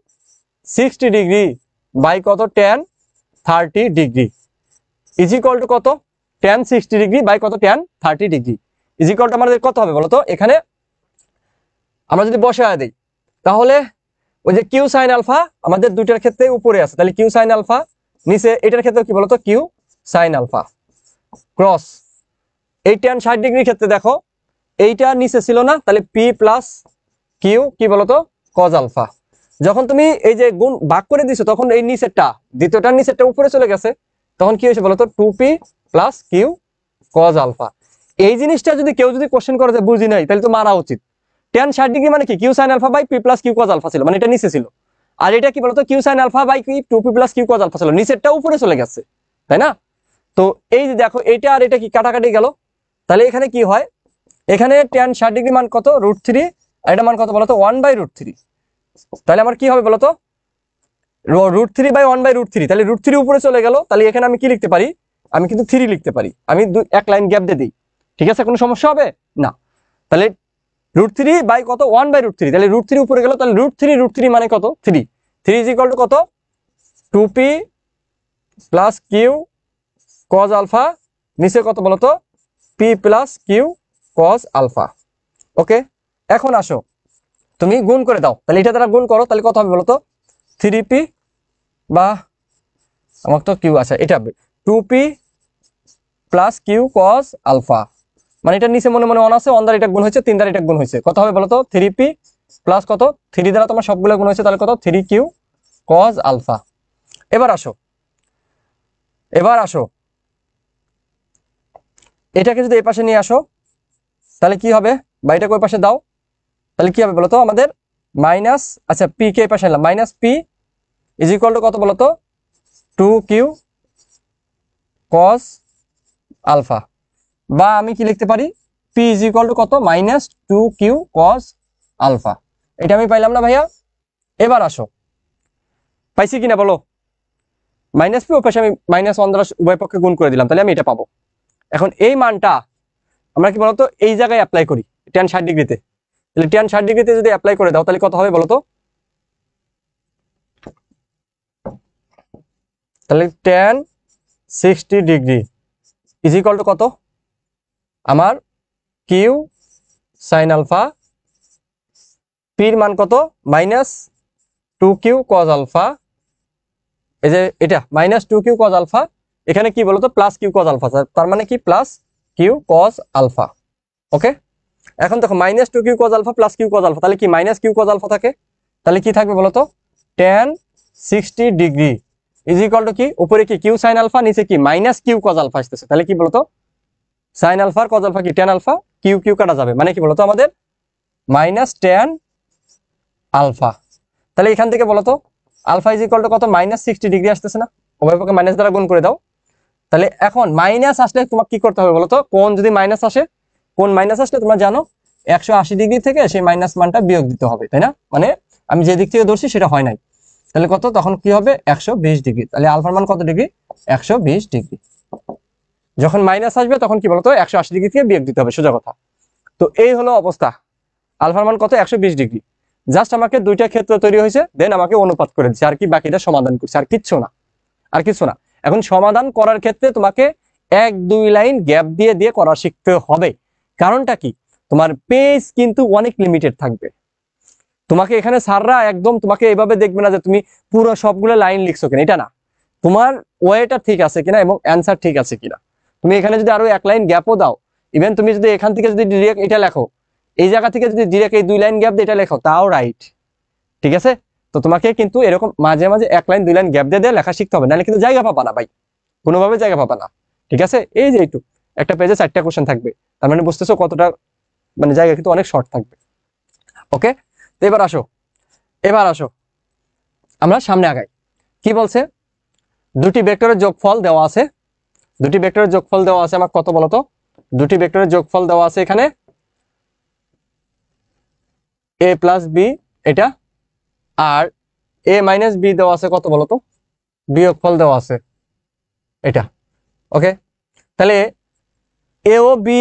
60 ডিগ্রি বাই কত tan 30 degree is equal to কত, ট্যান 60 ডিগ্রি বাই কত tan 30 degree is equal two আমাদের কত হবে বলতো, এখানে আমরা যদি বসায় দিই তাহলে ওই যে কিউ সাইন আলফা আমাদের দুইটার ক্ষেত্রে উপরে আছে, তাহলে কিউ সাইন আলফা, নিচে এটার ক্ষেত্রে কি বলতো কিউ সাইন আলফা ক্রস, এই ট্যান 60 ডিগ্রির ক্ষেত্রে দেখো এইটা নিচে ছিল না, তাহলে পি প্লাস কিউ কি বলতো কজ আলফা। যখন তুমি এই যে গুণ ভাগ করে দিছো তখন এই নিচেরটা দ্বিতীয়টার নিচেরটা উপরে চলে গেছে, তখন কি হয়েছে বলতো 2p plus Q cos alpha. এই জিনিসটা যদি কেউ যদি কোশ্চেন করে যে বুঝি নাই, তাহলে তো মারা উচিত। ট্যান 60 ডিগ্রি মানে কি Q sine alpha by P plus Q cos alpha ছিল, মানে এটা নিচে ছিল, আর এটা কি বলতো কিউ সাইন আলফা বাই কি 2p plus Q cos alpha ছিল, নিচেরটা উপরে চলে গেছে, তাই না? তো এই যে দেখো এটা আর এটা কি কাটাকাটি গেল, তাহলে এখানে কি হয়, এখানে ট্যান 60 ডিগ্রি মান কত √3, আর এটা মান কত বলতো 1/√3, তাহলে আমার কি হবে বলতো √3 বাই 1/√3, তাহলে √3 উপরে চলে গেল, তাহলে এখানে আমি কি লিখতে পারি, আমি কিন্তু 3 লিখতে পারি, আমি এক লাইন গ্যাপ দিয়ে দিই, ঠিক আছে, কোনো সমস্যা হবে না। তাহলে √3 বাই কত 1/√3, তাহলে √3 উপরে গেল, তাহলে √3 মানে কত 3, 3 ইজ ইকুয়াল টু কত 2p plus Q cos alpha, নিচে কত বলতো p plus Q cos alpha. Okay, এখন আসো তুমি গুণ করে দাও, তাহলে এটা দ্বারা গুণ করো, তাহলে কত হবে বলতো 3p বা আমার তো কিউ আছে, এটা হবে 2p plus Q cos alpha, মানে এটা নিচে মনে মনে 1 আছে, 1 দ্বারা এটা গুণ হয়েছে, 3 দ্বারা এটা গুণ হয়েছে, কত হবে বলতো 3p প্লাস কত 3 দ্বারা তোমার সবগুলো গুণ হয়েছে, তাহলে কত 3q কজ আলফা। এবার আসো, এবার আসো এটাকে যদি এই পাশে নিয়ে আসো তাহলে কি হবে, বা এটাকে ওই পাশে দাও তাহলে কি হবে বলতো আমাদের মাইনাস, আচ্ছা পি কে এই পাশে নিলাম, minus P is equal to কত বলতো 2q cos আলফা, বা আমি কি লিখতে পারি পি ইজ ইকুয়াল টু কত মাইনাস 2q cos আলফা। এটা আমি পাইলাম না ভাইয়া? এবার আসো পাইছি কিনা বলো, মাইনাস পি ওই পাশে আমি -1 দ্বারা উভয় পক্ষে গুণ করে দিলাম, তাহলে আমি এটা পাবো। এখন এই মানটা আমরা কি বলতো এই জায়গায় অ্যাপ্লাই করি tan 60 ডিগ্রিতে, তাহলে tan 60 ডিগ্রিতে যদি অ্যাপ্লাই করে দাও তাহলে কত হবে বলতো, তাহলে tan 60 degree is equal to কত আমার কিউ সাইন আলফা, পির মান কত -2q cos আলফা, এই যে এটা -2q cos আলফা, এখানে কি বলতো প্লাস q cos আলফা, তার মানে কি plus q cos alpha. Okay, এখন দেখো -2q cos alpha plus q cos alpha, তাহলে কি q cos আলফা থাকে, তাহলে কি থাকবে বলতো tan 60 degree is equal to কি উপরে কি q sin আলফা, নিচে কি q cos আলফা আসতেছে, তাহলে কি বলতো sin আলফা আর cos আলফা কি tan আলফা, q q কাটা যাবে, মানে কি বলতো আমাদের tan আলফা। তাহলে এখান থেকে বলতো আলফা ইজ ইকুয়াল টু কত -60 ডিগ্রি আসতেছে না, উভয় পক্ষে মাইনাস দ্বারা গুণ করে দাও। তাহলে এখন মাইনাস আসলে তোমাকে কি করতে হবে বলতো, কোন যদি মাইনাস আসে, কোন মাইনাস আসলে তোমরা জানো 180 ডিগ্রি থেকে সেই মাইনাস মানটা বিয়োগ দিতে হবে, তাই না? মানে আমি যে দিক থেকে ধরছি সেটা হয় নাই, তাহলে কত তখন কি হবে 120 ডিগ্রি, তাহলে আলফার মান কত ডিগ্রি 120 ডিগ্রি। যখন মাইনাস আসবে তখন কি বলতো 180 ডিগ্রি থেকে বিয়োগ দিতে হবে, সোজা কথা। তো এই হলো অবস্থা, আলফার মান কত 120 ডিগ্রি। জাস্ট আমাকে দুইটা ক্ষেত্র তৈরি হয়েছে, দেন আমাকে অনুপাত করে দিচ্ছে, আর কি বাকিটা সমাধান করছে, আর কিচ্ছু না, আর কিছু না। এখন সমাধান করার ক্ষেত্রে তোমাকে 1-2 লাইন গ্যাপ দিয়ে দিয়ে করা শিখতে হবে। কারণটা কি, তোমার পেজ কিন্তু অনেক লিমিটেড থাকবে। তোমাকে এখানে স্যাররা একদম তোমাকে এইভাবে দেখবে না যে তুমি পুরো সবগুলো লাইন লিখছো কিনা, এটা না, তোমার ওয়েটা ঠিক আছে কিনা এবং অ্যান্সার ঠিক আছে কিনা। তুমি এখানে যদি আরো 1 লাইন গ্যাপও দাও, ইভেন তুমি যদি এখান থেকে যদি ডিরেক্ট এটা লেখো, এই জায়গা থেকে যদি ডিরেক্ট এই 2 লাইন গ্যাপ দিয়ে এটা লেখো, তাও রাইট, ঠিক আছে। তো তোমাকে কিন্তু এরকম মাঝে মাঝে 1 লাইন 2 লাইন গ্যাপ দিয়ে দিয়ে লেখা শিখতে হবে, নাহলে কিন্তু জায়গা পাবা না ভাই, কোনোভাবে জায়গা পাবা না, ঠিক আছে। এই যে একটু একটা পেজে 4টা কোশ্চেন থাকবে, তার মানে বুঝতেছো কতটা মানে জায়গা কিন্তু অনেক শর্ট থাকবে। ওকে, তো এবার আসো আমরা সামনে আগাই। কি বলছে, দুটি ভেক্টরের যোগফল দেওয়া আছে, দুটি ভেক্টরের যোগফল দেওয়া আছে আমার কত বলতো, দুটি ভেক্টরের যোগফল দেওয়া আছে এখানে a প্লাস বি, এটা আর a মাইনাস বি দেওয়া আছে কত বলতো, বিয়োগফল দেওয়া আছে এটা। ওকে, তাহলে এ ও বি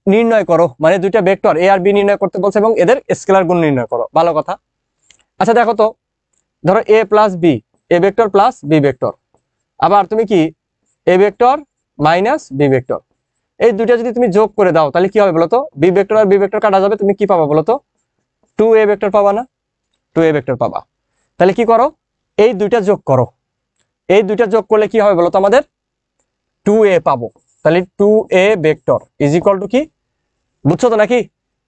নির্ণয় করো, মানে দুইটা ভেক্টর এ আর বি নির্ণয় করতে বলছে এবং এদের স্কেলার গুণ নির্ণয় করো, ভালো কথা। আচ্ছা দেখো তো, ধরো A plus B, A vector plus B vector, আবার তুমি কি A vector minus B vector, এই দুইটা যদি তুমি যোগ করে দাও তাহলে কি হবে বলতো, বি ভেক্টর আর বি ভেক্টর কাটা যাবে, তুমি কি পাবা বলতো 2a ভেক্টর পাবা না, 2a ভেক্টর পাবা। তাহলে কি করো, এই দুইটা যোগ করো, এই দুইটা যোগ করলে কি হবে বলতো আমাদের 2a পাবো। তাহলে 2a vector is equal to কি, বুঝছো তো নাকি,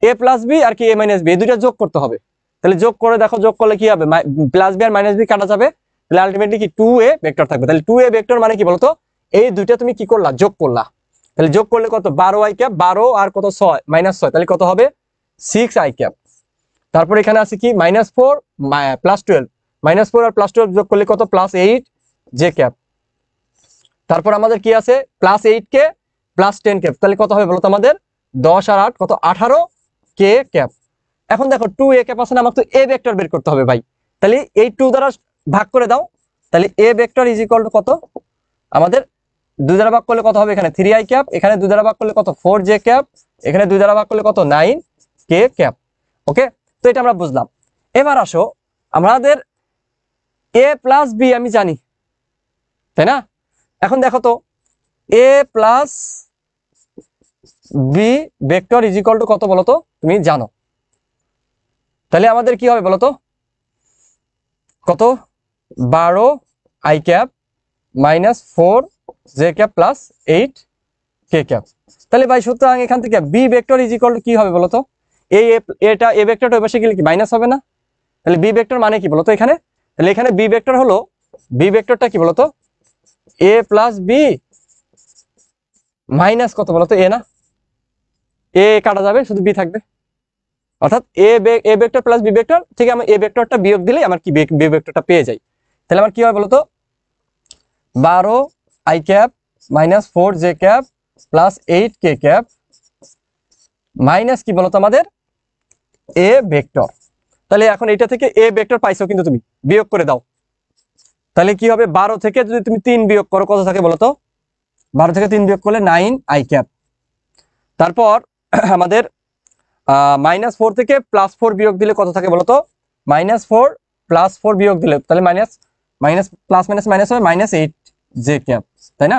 a প্লাস বি আর কি a মাইনাস বি, এই দুইটা যোগ করতে হবে। তাহলে যোগ করে দেখো, যোগ করলে কি হবে, প্লাস বি আর মাইনাস বি কাটা যাবে, তাহলে আলটিমেটলি কি 2a ভেক্টর থাকবে। তাহলে 2a ভেক্টর মানে কি বলতো, এই দুইটা তুমি কি করলা, যোগ করলা, তাহলে যোগ করলে কত 12i ক্যাপ, 12 আর কত 6 -6, তাহলে কত হবে 6i ক্যাপ। তারপর এখানে আছে কি -4 প্লাস 12, -4 আর প্লাস 12 যোগ করলে কত +8 জে ক্যাপ। তারপর আমাদের কি আছে +8 কে +10 ক্যাপ, তাহলে কত হবে বলতো আমাদের 10 আর 8 কত 18 কে ক্যাপ। এখন দেখো 2a ক্যাপ আছে না, আমাকে তো a ভেক্টর বের করতে হবে ভাই, তাহলে এই 2 দ্বারা ভাগ করে দাও, তাহলে a vector is equal to কত আমাদের 2 দ্বারা ভাগ করলে কত হবে, এখানে 3i ক্যাপ, এখানে 2 দ্বারা ভাগ করলে কত 4j ক্যাপ, এখানে 2 দ্বারা ভাগ করলে কত 9k ক্যাপ। ওকে, তো এটা আমরা বুঝলাম। এবার আসো, আমাদের a প্লাস বি আমি জানি, তাই না? এখন দেখো তো a plus B vector is equal to কত বলতো, তুমি জানো, তাহলে আমাদের কি হবে বলতো, কত 12i cap -4j cap +8k cap. তাহলে ভাই সুতরাং এখান থেকে B vector is equal to কি হবে বলতো, এটা এ ভেক্টরটা ওই পাশে গেলে কি মাইনাস হবে না, তাহলে বি ভেক্টর মানে কি বলতো এখানে, তাহলে এখানে বি ভেক্টর হলো, বি ভেক্টরটা কি বলতো a প্লাস বি মাইনাস কত বলতো, এ না, এ কাটা যাবে, শুধু বি থাকবে। অর্থাৎ A vector plus B vector থেকে আমি এ ভেক্টরটা বিয়োগ দিলেই আমার কি বি ভেক্টরটা পেয়ে যাই। তাহলে আমার কি হয় বলতো, 12 I cap minus 4 J cap plus 8 K cap minus কি বলতো আমাদের এ ভেক্টর। তাহলে এখন এটা থেকে এ ভেক্টর পাইছো, কিন্তু তুমি বিয়োগ করে দাও, তাহলে কি হবে, 12 থেকে যদি তুমি 3 বিয়োগ করো কত থাকে বলতো, 12 থেকে 3 বিয়োগ করলে 9 আই ক্যাপ। তারপর আমাদের -4 থেকে +4 বিয়োগ দিলে কত থাকে বলতো, -4 +4 বিয়োগ দিলে তাহলে মাইনাস প্লাস মাইনাস মাইনাস হবে -8 জে ক্যাপ, তাই না?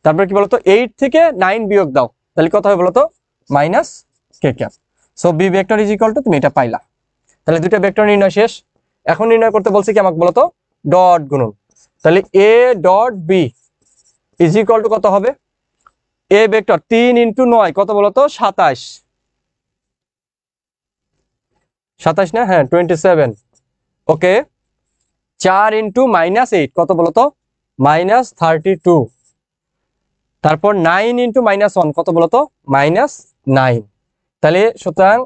তারপর কি বলতো 8 থেকে 9 বিয়োগ দাও, তাহলে কত হবে বলতো -k cap. So B vector is equal to, তুমি এটা পাইলা। তাহলে দুটো ভেক্টর নির্ণয় শেষ। এখন নির্ণয় করতে বলছি কি আমাকে বলতো, ডট গুণন। তাহলে A dot B is equal to কত হবে, এ ভেক্টর 3 × 9 কত বলতো 27, 27 না, হ্যাঁ 27। ওকে, 4 × -8 কত বলতো -32। তারপর 9 × -1 কত বলতো -9। তাহলে সুতরাং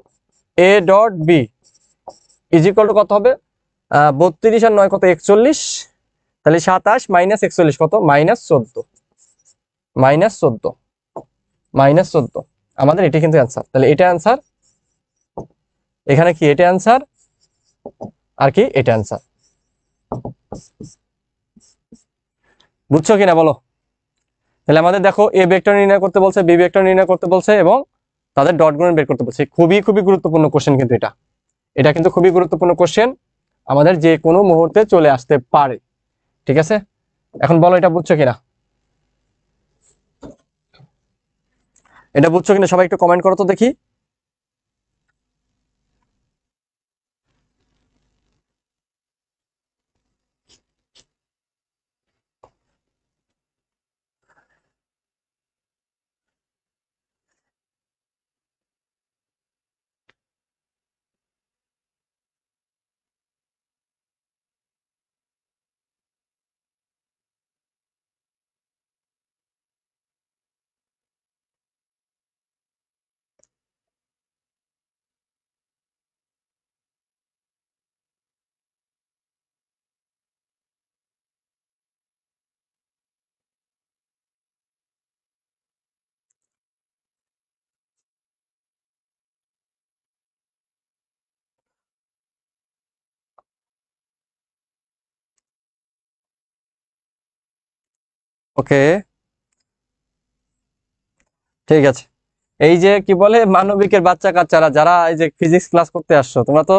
A dot B is equal to কত হবে, 32 আর 9 কত 41, তাহলে 27 - 41 কত -14, -14 আমাদের এটি কিন্তু অ্যান্সার। তাহলে এটা অ্যান্সার, এখানে কি এটা অ্যান্সার, আর কি এটা অ্যান্সার। বুঝছো কিনা বলো? তাহলে আমাদের দেখো এ ভেক্টর নির্ণয় করতে বলছে, বি ভেক্টর নির্ণয় করতে বলছে, এবং তাদের ডট গুণন বের করতে বলছে। খুবই খুবই গুরুত্বপূর্ণ কোশ্চেন কিন্তু এটা কিন্তু খুবই গুরুত্বপূর্ণ কোশ্চেন, আমাদের যে কোনো মুহূর্তে চলে আসতে পারে। ঠিক আছে, এখন বলো এটা বুঝছো কিনা, এটা বুঝছো কিনা সবাই একটু কমেন্ট করো তো দেখি। ওকে, ঠিক আছে। এই যে কি বলে মানবিকের বাচ্চা কাচ্চারা যারা এই যে ফিজিক্স ক্লাস করতে আসছো, তোমরা তো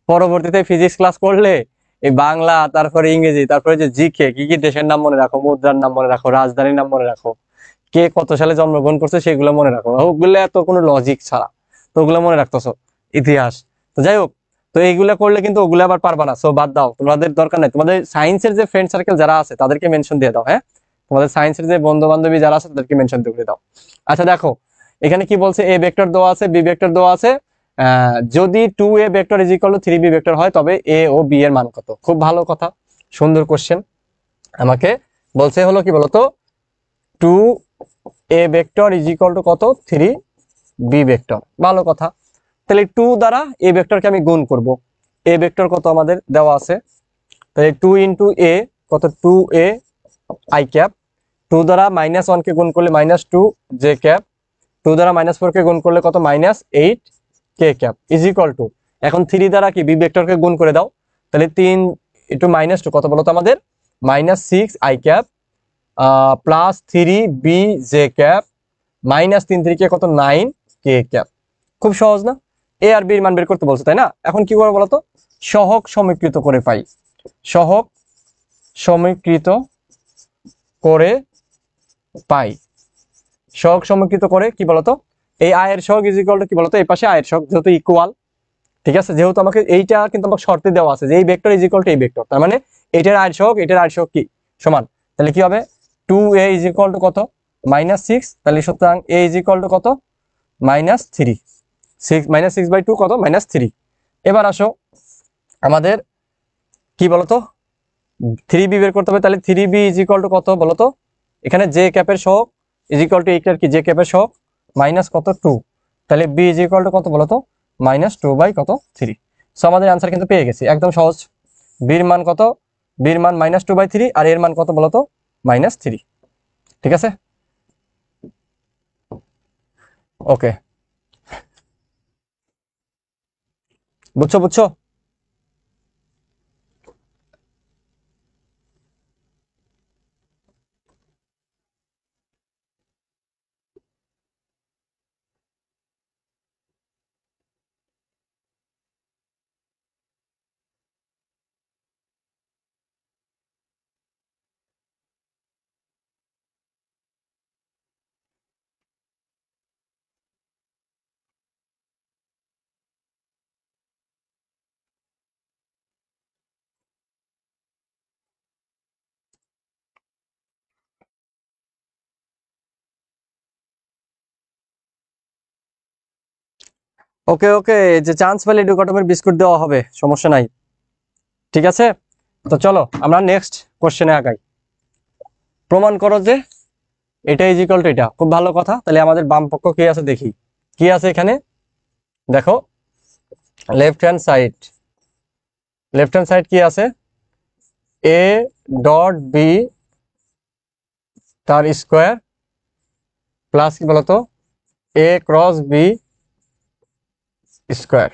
পরবর্তীতে ফিজিক্স ক্লাস করলে এই বাংলা, তারপরে ইংরেজি, তারপরে যে জিকে, কি কি দেশের নাম মনে রাখো, মুদ্রার নাম মনে রাখো, রাজধানীর নাম মনে রাখো, কে কত সালে জন্মগ্রহণ করছে সেগুলো মনে রাখো। ওগুলো এত কোনো লজিক ছাড়া, তো ওগুলো মনে রাখতেছো, ইতিহাস। তো যাই হোক, তো এইগুলা করলে কিন্তু ওগুলো আবার পারবা না, সো বাদ দাও, তোমাদের দরকার নাই। তোমাদের সায়েন্সের যে ফ্রেন্ড সার্কেল যারা আছে তাদেরকে মেনশন দিয়ে দাও, হ্যাঁ, তোমাদের সায়েন্সের যে বন্ধু বান্ধবী যারা আছে তাদেরকে মেনশন দিয়ে দাও। আচ্ছা দেখো, এখানে কি বলছে, এ ভেক্টর দেওয়া আছে, বি ভেক্টর দেওয়া আছে, যদি 2a vector is equal two 3b vector হয় তবে এ ও বি এর মান কত। খুব ভালো কথা, সুন্দর কোশ্চেন। আমাকে বলছে হলো কি বলতো, 2a vector is equal to কত 3b ভেক্টর, ভালো কথা। তাহলে 2 দ্বারা এ ভেক্টরকে আমি গুণ করব। এ ভেক্টর কত আমাদের দেওয়া আছে, তাহলে 2 × a কত 2a আই ক্যাপ, 2 দ্বারা -1 কে গুণ করলে -2 জে ক্যাপ, 2 দ্বারা -4 কে গুণ করলে কত -8 কে ক্যাপ ইজ ইকুয়াল টু, এখন 3 দ্বারা কি বি ভেক্টরকে গুণ করে দাও, তাহলে 3 × -2 কত বলো তো আমাদের -6 I cap plus 3 B J cap -3 3 কত 9 কে ক্যাপ। খুব সহজ না? এ আর বি এর মান বের করতে বলছে, তাই না? এখন কি করবো বলতো, সহগ সমীকৃত করে পাই, সহগ সমীকৃত করে পাই, সহগ সমীকৃত করে কি বলতো, এই আয়ের সহগ ইজ ইকুয়াল টু কি বলতো, এই পাশে আয়ের সহগ যেহেতু ইকুয়াল, ঠিক আছে, যেহেতু আমাকে এইটা কিন্তু আমাকে শর্তে দেওয়া আছে যে এই ভেক্টর ইজ ইকুয়াল টু এই ভেক্টর, তার মানে এটার আয়ের সহগ এটার আয়ের সহগ কি সমান, তাহলে কি হবে 2a ইজ ইকুয়াল টু কত -6, তাহলে সুতরাং a ইজ ইকুয়াল টু কত -3, -6/2 কত -3। এবার আসো আমাদের কি বলতো 3b বের করতে হবে, তাহলে 3b ইজ ইকুয়াল টু কত বলতো, এখানে জে ক্যাপের সহগ ইজ ইকুয়াল টু এইটার কি জে ক্যাপের সহগ মাইনাস কত 2, তাহলে বি ইজ ইকুয়াল টু কত বলো তো মাইনাস 2 বাই কত 3। সো আমাদের অ্যান্সার কিন্তু পেয়ে গেছি, একদম সহজ। বির মান কত, বির মান মাইনাস 2 বাই 3 আর এর মান কত বলো তো মাইনাস 3। ঠিক আছে, ওকে, বুঝছো বুঝছো। ওকে ওকে, যে চান্স পেলে ডুকাটমের বিস্কুট দেওয়া হবে, সমস্যা নাই। ঠিক আছে, তো চলো আমরা নেক্সট কোশ্চেনে আগাই। প্রমাণ করো যে এটা ইজ ইকুয়াল টু এটা। খুব ভালো কথা, তাহলে আমাদের বাম পক্ষ কি আছে দেখি। কি আছে এখানে দেখো, left hand side, left hand side কি আছে, এ ডট বি তার স্কোয়ার প্লাস কি বলতো এ ক্রস বি স্কোয়ার।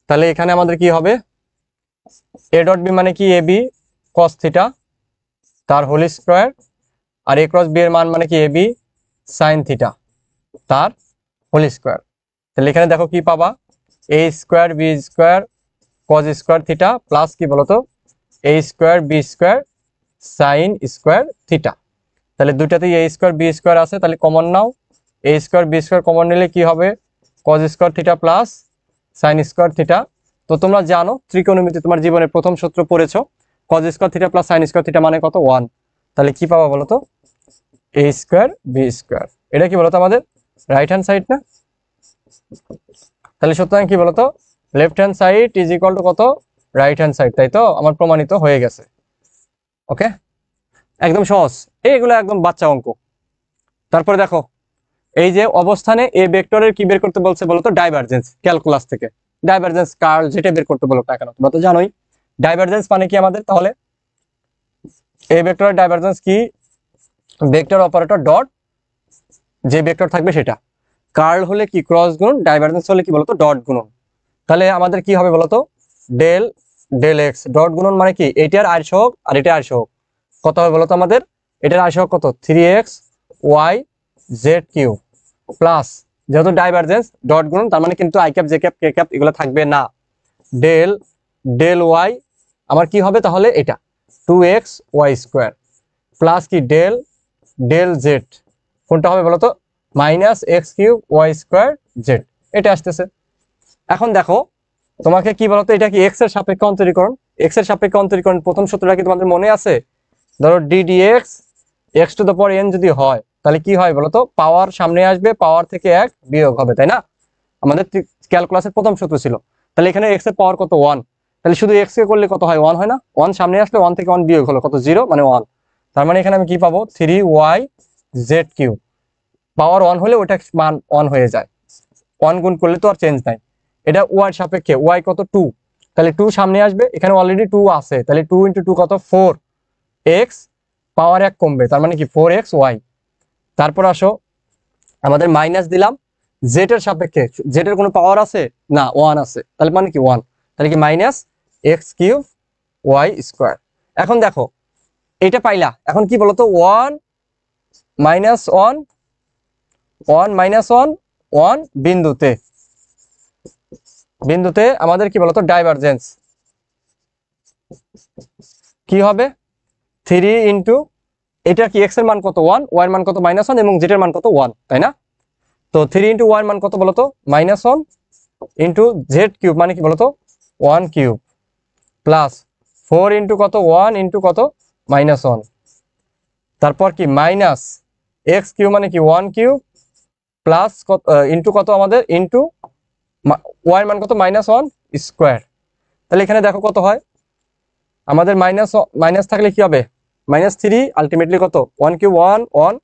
তাহলে এখানে আমাদের কি হবে, এ ডট বি মানে কি এ বি কস থিটা তার হোল স্কোয়ার, আর এ ক্রস বি এর মান মানে কি এ বি সাইন থিটা তার হোল স্কোয়ার। তাহলে এখানে দেখো কি পাবা, A square B square cos square theta plus কি বলতো A square B square sine square theta. তাহলে দুইটাতেই এ স্কোয়ার বি স্কোয়ার আছে, তাহলে কমন নাও, A square B square common নিলে কি হবে cos square theta plus sign square theta. তো তোমরা জানো ত্রিকোণমিতি তোমার জীবনে প্রথম সূত্র পড়েছো, cause square theta plus sign square theta মানে কত 1। তাহলে কি পাবা বলতো এ স্কোয়ার বি স্কোয়ার। এটা কি বলতো আমাদের রাইট হ্যান্ড সাইড না। তাহলে সুতরাং কি বলতো left hand side is equal to কত রাইট হ্যান্ড সাইড, তাই তো আমার প্রমাণিত হয়ে গেছে। ওকে, একদম সহজ, এইগুলো একদম বাচ্চা অঙ্ক। তারপরে দেখো এই যে অবস্থানে এ ভেক্টরের কি বের করতে বলছে বলতো ডাইভারজেন্স, ক্যালকুলাস থেকে ডাইভারজেন্স কার্ল যেটা বের করতে বলো না কেন, তোমরা তো জানোই ডাইভারজেন্স মানে কি আমাদের। তাহলে এ ভেক্টরের ডাইভারজেন্স কি, ভেক্টর অপারেটর ডট যে ভেক্টর থাকবে সেটা, কার্ল হলে কি ক্রস গুণন, ডাইভারজেন্স হলে কি বলতো ডট গুণন। তাহলে আমাদের কি হবে বলতো ডেল ডেল এক্স ডট গুণন মানে কি এটার আর সহগ আর এটা আর সহগ কত হবে বলতো আমাদের, এটার আর সহগ কত 3x y z Q plus যেহেতু ডাইভারজেন্স ডট গুণন তার মানে কিন্তু I cap J cap K cap এগুলো থাকবে না, ডেল ডেল ওয়াই আমার কি হবে তাহলে এটা 2x y স্কোয়ার প্লাস কি ডেল ডেল জেড কোনটা হবে বলতো minus X cube Y square Z, এটা আসতেছে। এখন দেখো তোমাকে কি বলতো এটা কি এক্স এর সাপেক্ষে অন্তরীকরণ, এক্স এর সাপেক্ষে অন্তরীকরণ প্রথম সূত্রটা কি তোমাদের মনে আছে, ধরো D D x x to the power N যদি হয় তাহলে কি হয় বলতো পাওয়ার সামনে আসবে, পাওয়ার থেকে 1 বিয়োগ হবে, তাই না। আমাদের ক্যালকুলাসের প্রথম সূত্র ছিল। তাহলে এখানে এক্স এর পাওয়ার কত 1, তাহলে শুধু এক্স কে করলে কত হয় 1 হয় না, 1 সামনে আসলে 1 থেকে 1 বিয়োগ হলো কত 0 মানে 1। তার মানে এখানে আমি কি পাবো 3y z কিউব, পাওয়ার 1 হলে ওটা মান 1 হয়ে যায়, 1 গুণ করলে তো আর চেঞ্জ নাই। এটা ওয়াই সাপেক্ষে ওয়াই কত 2, তাহলে 2 সামনে আসবে, এখানে অলরেডি 2 আছে, তাহলে 2 × 2 কত 4x পাওয়ার 1 কমবে তার মানে কি 4xy। তারপর আসো আমাদের মাইনাস দিলাম জেড এর সাপেক্ষে, জেড এর কোনো পাওয়ার আছে না 1 আছে, তাহলে মানে কি 1, তাহলে কি minus X cube Y square. এখন দেখো এটা পাইলা, এখন কি বলতো 1 মাইনাস 1 1 মাইনাস 1 1 বিন্দুতে, বিন্দুতে আমাদের কি বলতো ডাইভারজেন্স কি হবে 3 ইন্টু এটা কি এক্স এর মান কত 1 ওয়াই এর মান কত -1 এবং জেড এর মান কত 1, তাই না। তো 3 ইন্টু ওয়াই এর মান কত বলতো -1 ইন্টু জেড কিউব মানে কি বলতো 1 কিউব প্লাস 4 ইন্টু কত 1 ইন্টু কত -1, তারপর কি মাইনাস এক্স কিউব মানে কি 1 কিউব প্লাস ইন্টু কত আমাদের ইন্টু ওয়াই এর মান কত -1 স্কোয়ার। তাহলে এখানে দেখো কত হয় আমাদের মাইনাস মাইনাস থাকলে কি হবে -3 আলটিমেটলি কত 1 কিউব 1 1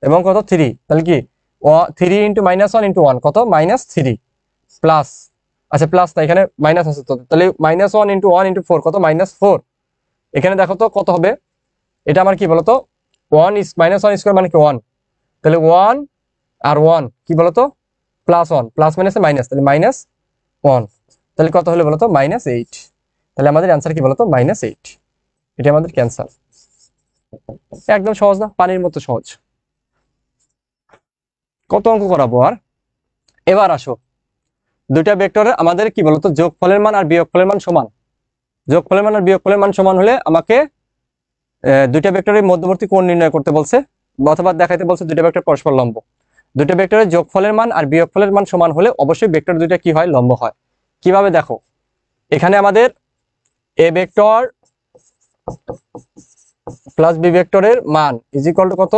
এবং কত 3, তাহলে কি 3 ইন্টু -1 ইন্টু 1 কত -3 প্লাস, আচ্ছা প্লাস না এখানে মাইনাস আছে, তো তাহলে -1 ইন্টু 1 ইন্টু 4 কত -4। এখানে দেখো তো কত হবে, এটা আমার কি বলতো 1 ইস -1 স্কোয়ার মানে কি 1, তাহলে 1 আর 1 কি বলতো +1, প্লাস মাইনাসে মাইনাস, তাহলে -1, তাহলে কত হলো বলতো -8। তাহলে আমাদের অ্যান্সার কি বলতো -8, এটা আমাদের ক্যান্সার। একদম সহজ না, পানির মতো সহজ। কত অঙ্ক করাবো আর। এবার আসো, দুইটা ভেক্টরের আমাদের কি বলতো যোগফলের মান আর বিয়োগফলের মান সমান। যোগফলের মান আর বিয়োগফলের মান সমান হলে আমাকে দুইটা ভেক্টরের মধ্যবর্তী কোণ নির্ণয় করতে বলছে, অথবা দেখাইতে বলছে দুইটা ভেক্টর পরস্পর লম্ব। দুইটা ভেক্টরের যোগফলের মান আর বিয়োগফলের মান সমান হলে অবশ্যই ভেক্টর দুইটা কি হয়, লম্ব হয়। কিভাবে দেখো, এখানে আমাদের এ ভেক্টর প্লাস বি ভেক্টরের মান ইজ ইকুয়াল টু কত,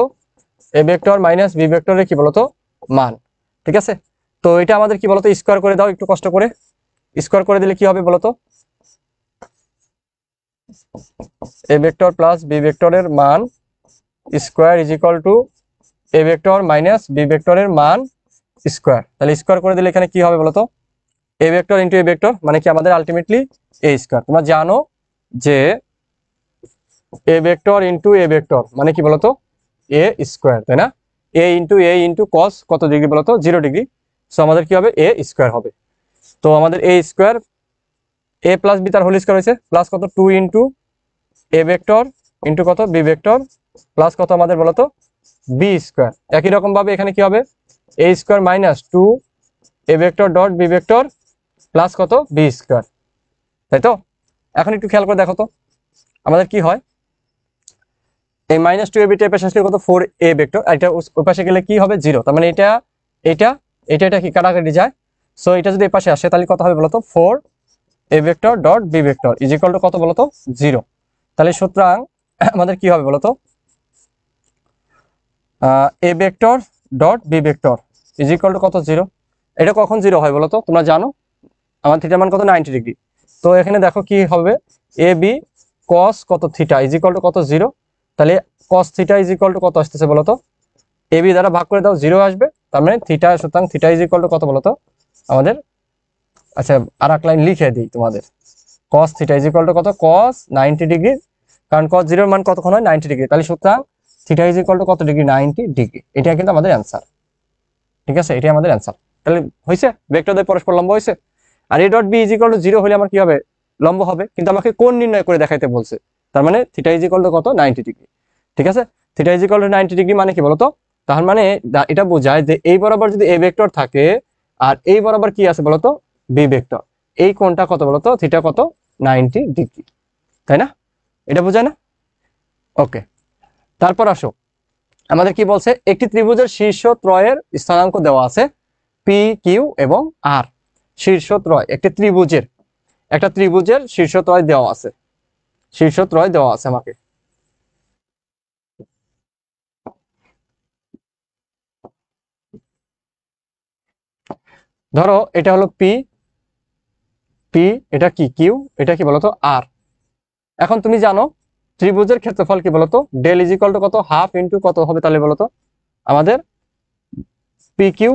এ ভেক্টর মাইনাস বি ভেক্টরের কি বলতো মান, ঠিক আছে। তো এটা আমাদের কি বলতো স্কোয়ার করে দাও একটু কষ্ট করে, স্কোয়ার করে দিলে কি হবে বলতো, এ ভেক্টর প্লাস বি ভেক্টরের মান square is equal to A vector minus B ভেক্টরের মান স্কোয়ার। তাহলে স্কোয়ার করে দিলে এখানে কি হবে বলতো, A vector into A vector মানে কি আমাদের আলটিমেটলি এ স্কোয়ার। তোমরা জানো যে এ ভেক্টর ইন্টু এ ভেক্টর মানে কি বলতো এ স্কোয়ার, তাই না। এ ইন্টু কস কত ডিগ্রি বলতো 0 ডিগ্রি, সো আমাদের কি হবে এ স্কোয়ার হবে। তো আমাদের এ স্কোয়ার এ প্লাস বি তার হোল স্কোয়ার হয়েছে, প্লাস কত 2 ইন্টু এ ভেক্টর ইন্টু কত বি ভেক্টর প্লাস কত আমাদের বলতো বি স্কোয়ার। একই রকম ভাবে এখানে কি হবে A square minus 2 A vector dot B vector plus কত বি স্কোয়ার, তাই তো। এখন একটু খেয়াল করে দেখো তো আমাদের কি হয়, এই -2 এ বিটা পাশে আসলে কত 4 এ ভেক্টর, আর এটা ওই পাশে গেলে কি হবে 0, তার মানে এটা এটা এটা এটা কি কাটাকাটি যায়। সো এটা যদি এই পাশে আসে তাহলে কত হবে বলতো 4 A vector dot B vector is equal to কত বলতো 0। তাহলে সুতরাং আমাদের কি হবে বলতো A vector dot B vector is equal to কত 0। এটা কখন 0 হয় বলতো, তোমরা জানো আমার থিটার মান কত 90 ডিগ্রি। তো এখানে দেখো কি হবে এ বি কস কত থিটা ইজ ইকুয়াল টু কত 0। তাহলে cos theta is equal to কত আসতেছে বলতো, এ বি দ্বারা ভাগ করে দাও 0 আসবে, তার মানে থিটা, সুতরাং থিটা ইজ ইকুয়াল টু কত বলতো আমাদের, আচ্ছা আর এক লাইন লিখে দিই তোমাদের, cos theta is equal to কত কস 90 ডিগ্রি, কারণ কস 0 এর মান কতক্ষণ হয় 90 ডিগ্রি, তাহলে সুতরাং থিটা ইজ ইকুয়াল টু কত ডিগ্রি 90 ডিগ্রি। এটা কিন্তু আমাদের অ্যান্সার, ঠিক আছে, এটাই আমাদের অ্যান্সার। তাহলে হয়েছে ভেক্টরদের পরস্পর লম্ব হয়েছে। আর A dot B is equal to 0 হলে আমার কি হবে লম্ব হবে, কিন্তু আমাকে কোণ নির্ণয় করে দেখাইতে বলছে, তার মানে থিটা ইজ ইকুয়াল টু কত 90 ডিগ্রি, ঠিক আছে। Theta is equal two 90 degree মানে কি বলতো, তার মানে এটা বোঝায় যে এই বরাবর যদি এ ভেক্টর থাকে আর এই বরাবর কি আছে বলতো বি ভেক্টর, এই কোণটা কত বলতো থিটা কত 90 ডিগ্রি, তাই না, এটা বোঝায় না। ওকে, তারপর আসো আমাদের কি বলছে, একটি ত্রিভুজের শীর্ষ ত্রয়ের স্থানাঙ্ক দেওয়া আছে পি কিউ এবং আর। শীর্ষ ত্রয় একটা ত্রিভুজের শীর্ষ ত্রয় দেওয়া আছে, শীর্ষ ত্রয় দেওয়া আছে আমাকে। ধরো এটা হলো পি, পি এটা কি কিউ, এটা কি বলতো আর। এখন তুমি জানো ত্রিভুজের ক্ষেত্রফল কি বলতো ডেল ইজ ইকুয়াল টু কত হাফ ইন্টু কত হবে তাহলে বলতো আমাদের পি কিউ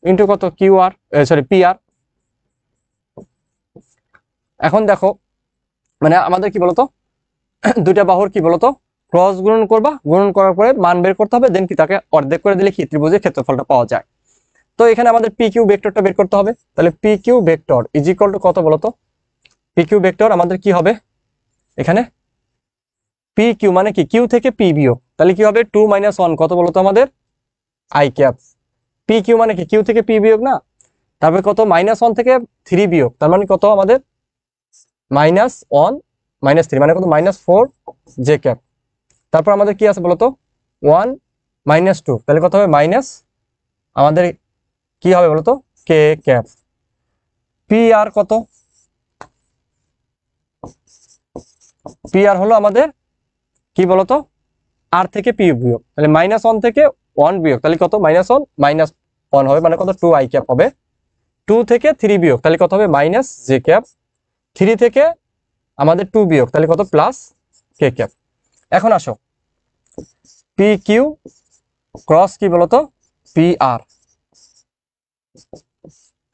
ইন্টু কত Q R, sorry P R. এখন দেখো মানে আমাদের কি বলতো দুইটা বাহুর কি বলতো ক্রস গুণন করবা, গুণন করার পরে মান বের করতে হবে, দেন কি তাকে অর্ধেক করে দিলে কি ত্রিভুজের ক্ষেত্রফলটা পাওয়া যায়। তো এখানে আমাদের পি কিউ ভেক্টরটা বের করতে হবে, তাহলে P Q vector is equal to কত বলতো, পি কিউ ভেক্টর আমাদের কি হবে এখানে পি কিউ মানে কি কিউ থেকে পি বিয়োগ, তাহলে কি হবে 2 - 1 কত বলতো আমাদের আই ক্যাপ। পি কিউ মানে কি কিউ থেকে পি বিয়োগ না, তারপরে কত -1 থেকে 3 বিয়োগ, তার মানে কত আমাদের -1 -3 মানে কত -4 জে ক্যাপ। তারপর আমাদের কি আছে বলতো 1 - 2, তাহলে কত হবে মাইনাস আমাদের কি হবে বলতো কে ক্যাপ। পি আর কত, পি আর হলো আমাদের কি বলতো আর থেকে পি বিয়োগ, তাহলে -1 থেকে 1 বিয়োগ, তাহলে কত -1 -1 হবে মানে কত 2 আই ক্যাপ হবে। 2 থেকে 3 বিয়োগ তাহলে কত হবে মাইনাস জে ক্যাপ। 3 থেকে আমাদের 2 বিয়োগ তাহলে কত প্লাস কে ক্যাপ। এখন আসো পি কিউ ক্রস কি বলতো পি আর,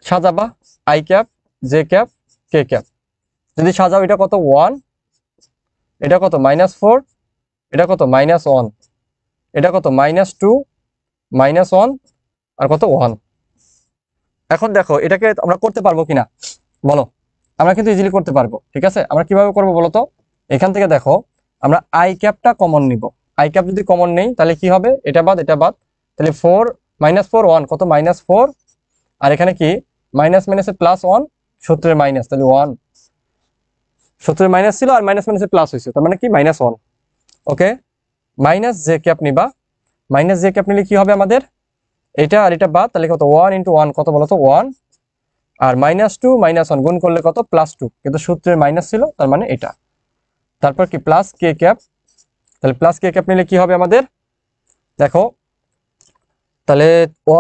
সাজাবা I cap J cap K cap, যদি সাজাও এটা কত 1, এটা কত -4, এটা কত -1, এটা কত -2, -1 আর কত 1। এখন দেখো এটাকে আমরা করতে পারবো কিনা বলো, আমরা কিন্তু ইজিলি করতে পারবো। ঠিক আছে, আমরা কিভাবে করবো বলো তো, এখান থেকে দেখো আমরা আই ক্যাপটা কমন নিব। আই ক্যাপ যদি কমন নেই তাহলে কি হবে, এটা বাদ এটা বাদ, তাহলে 4 -4 1 কত -4, আর এখানে কি মাইনাস মাইনাসে +1, সূত্রের মাইনাস, তাহলে 1, সূত্রের মাইনাস ছিল আর মাইনাস মাইনাসে প্লাস হয়েছে, তার মানে কি -1। ওকে, মাইনাস জে ক্যাপ নিবা, মাইনাস জে ক্যাপ নিলে কি হবে আমাদের, এটা আর এটা বাদ, তাহলে কত 1 × 1 কত বলতো 1, আর -2 -1 গুণ করলে কত +2, কিন্তু সূত্রের মাইনাস ছিল তার মানে এটা। তারপর কি প্লাস কে ক্যাপ, তাহলে প্লাস কে ক্যাপ নিলে কি হবে আমাদের, দেখো তাহলে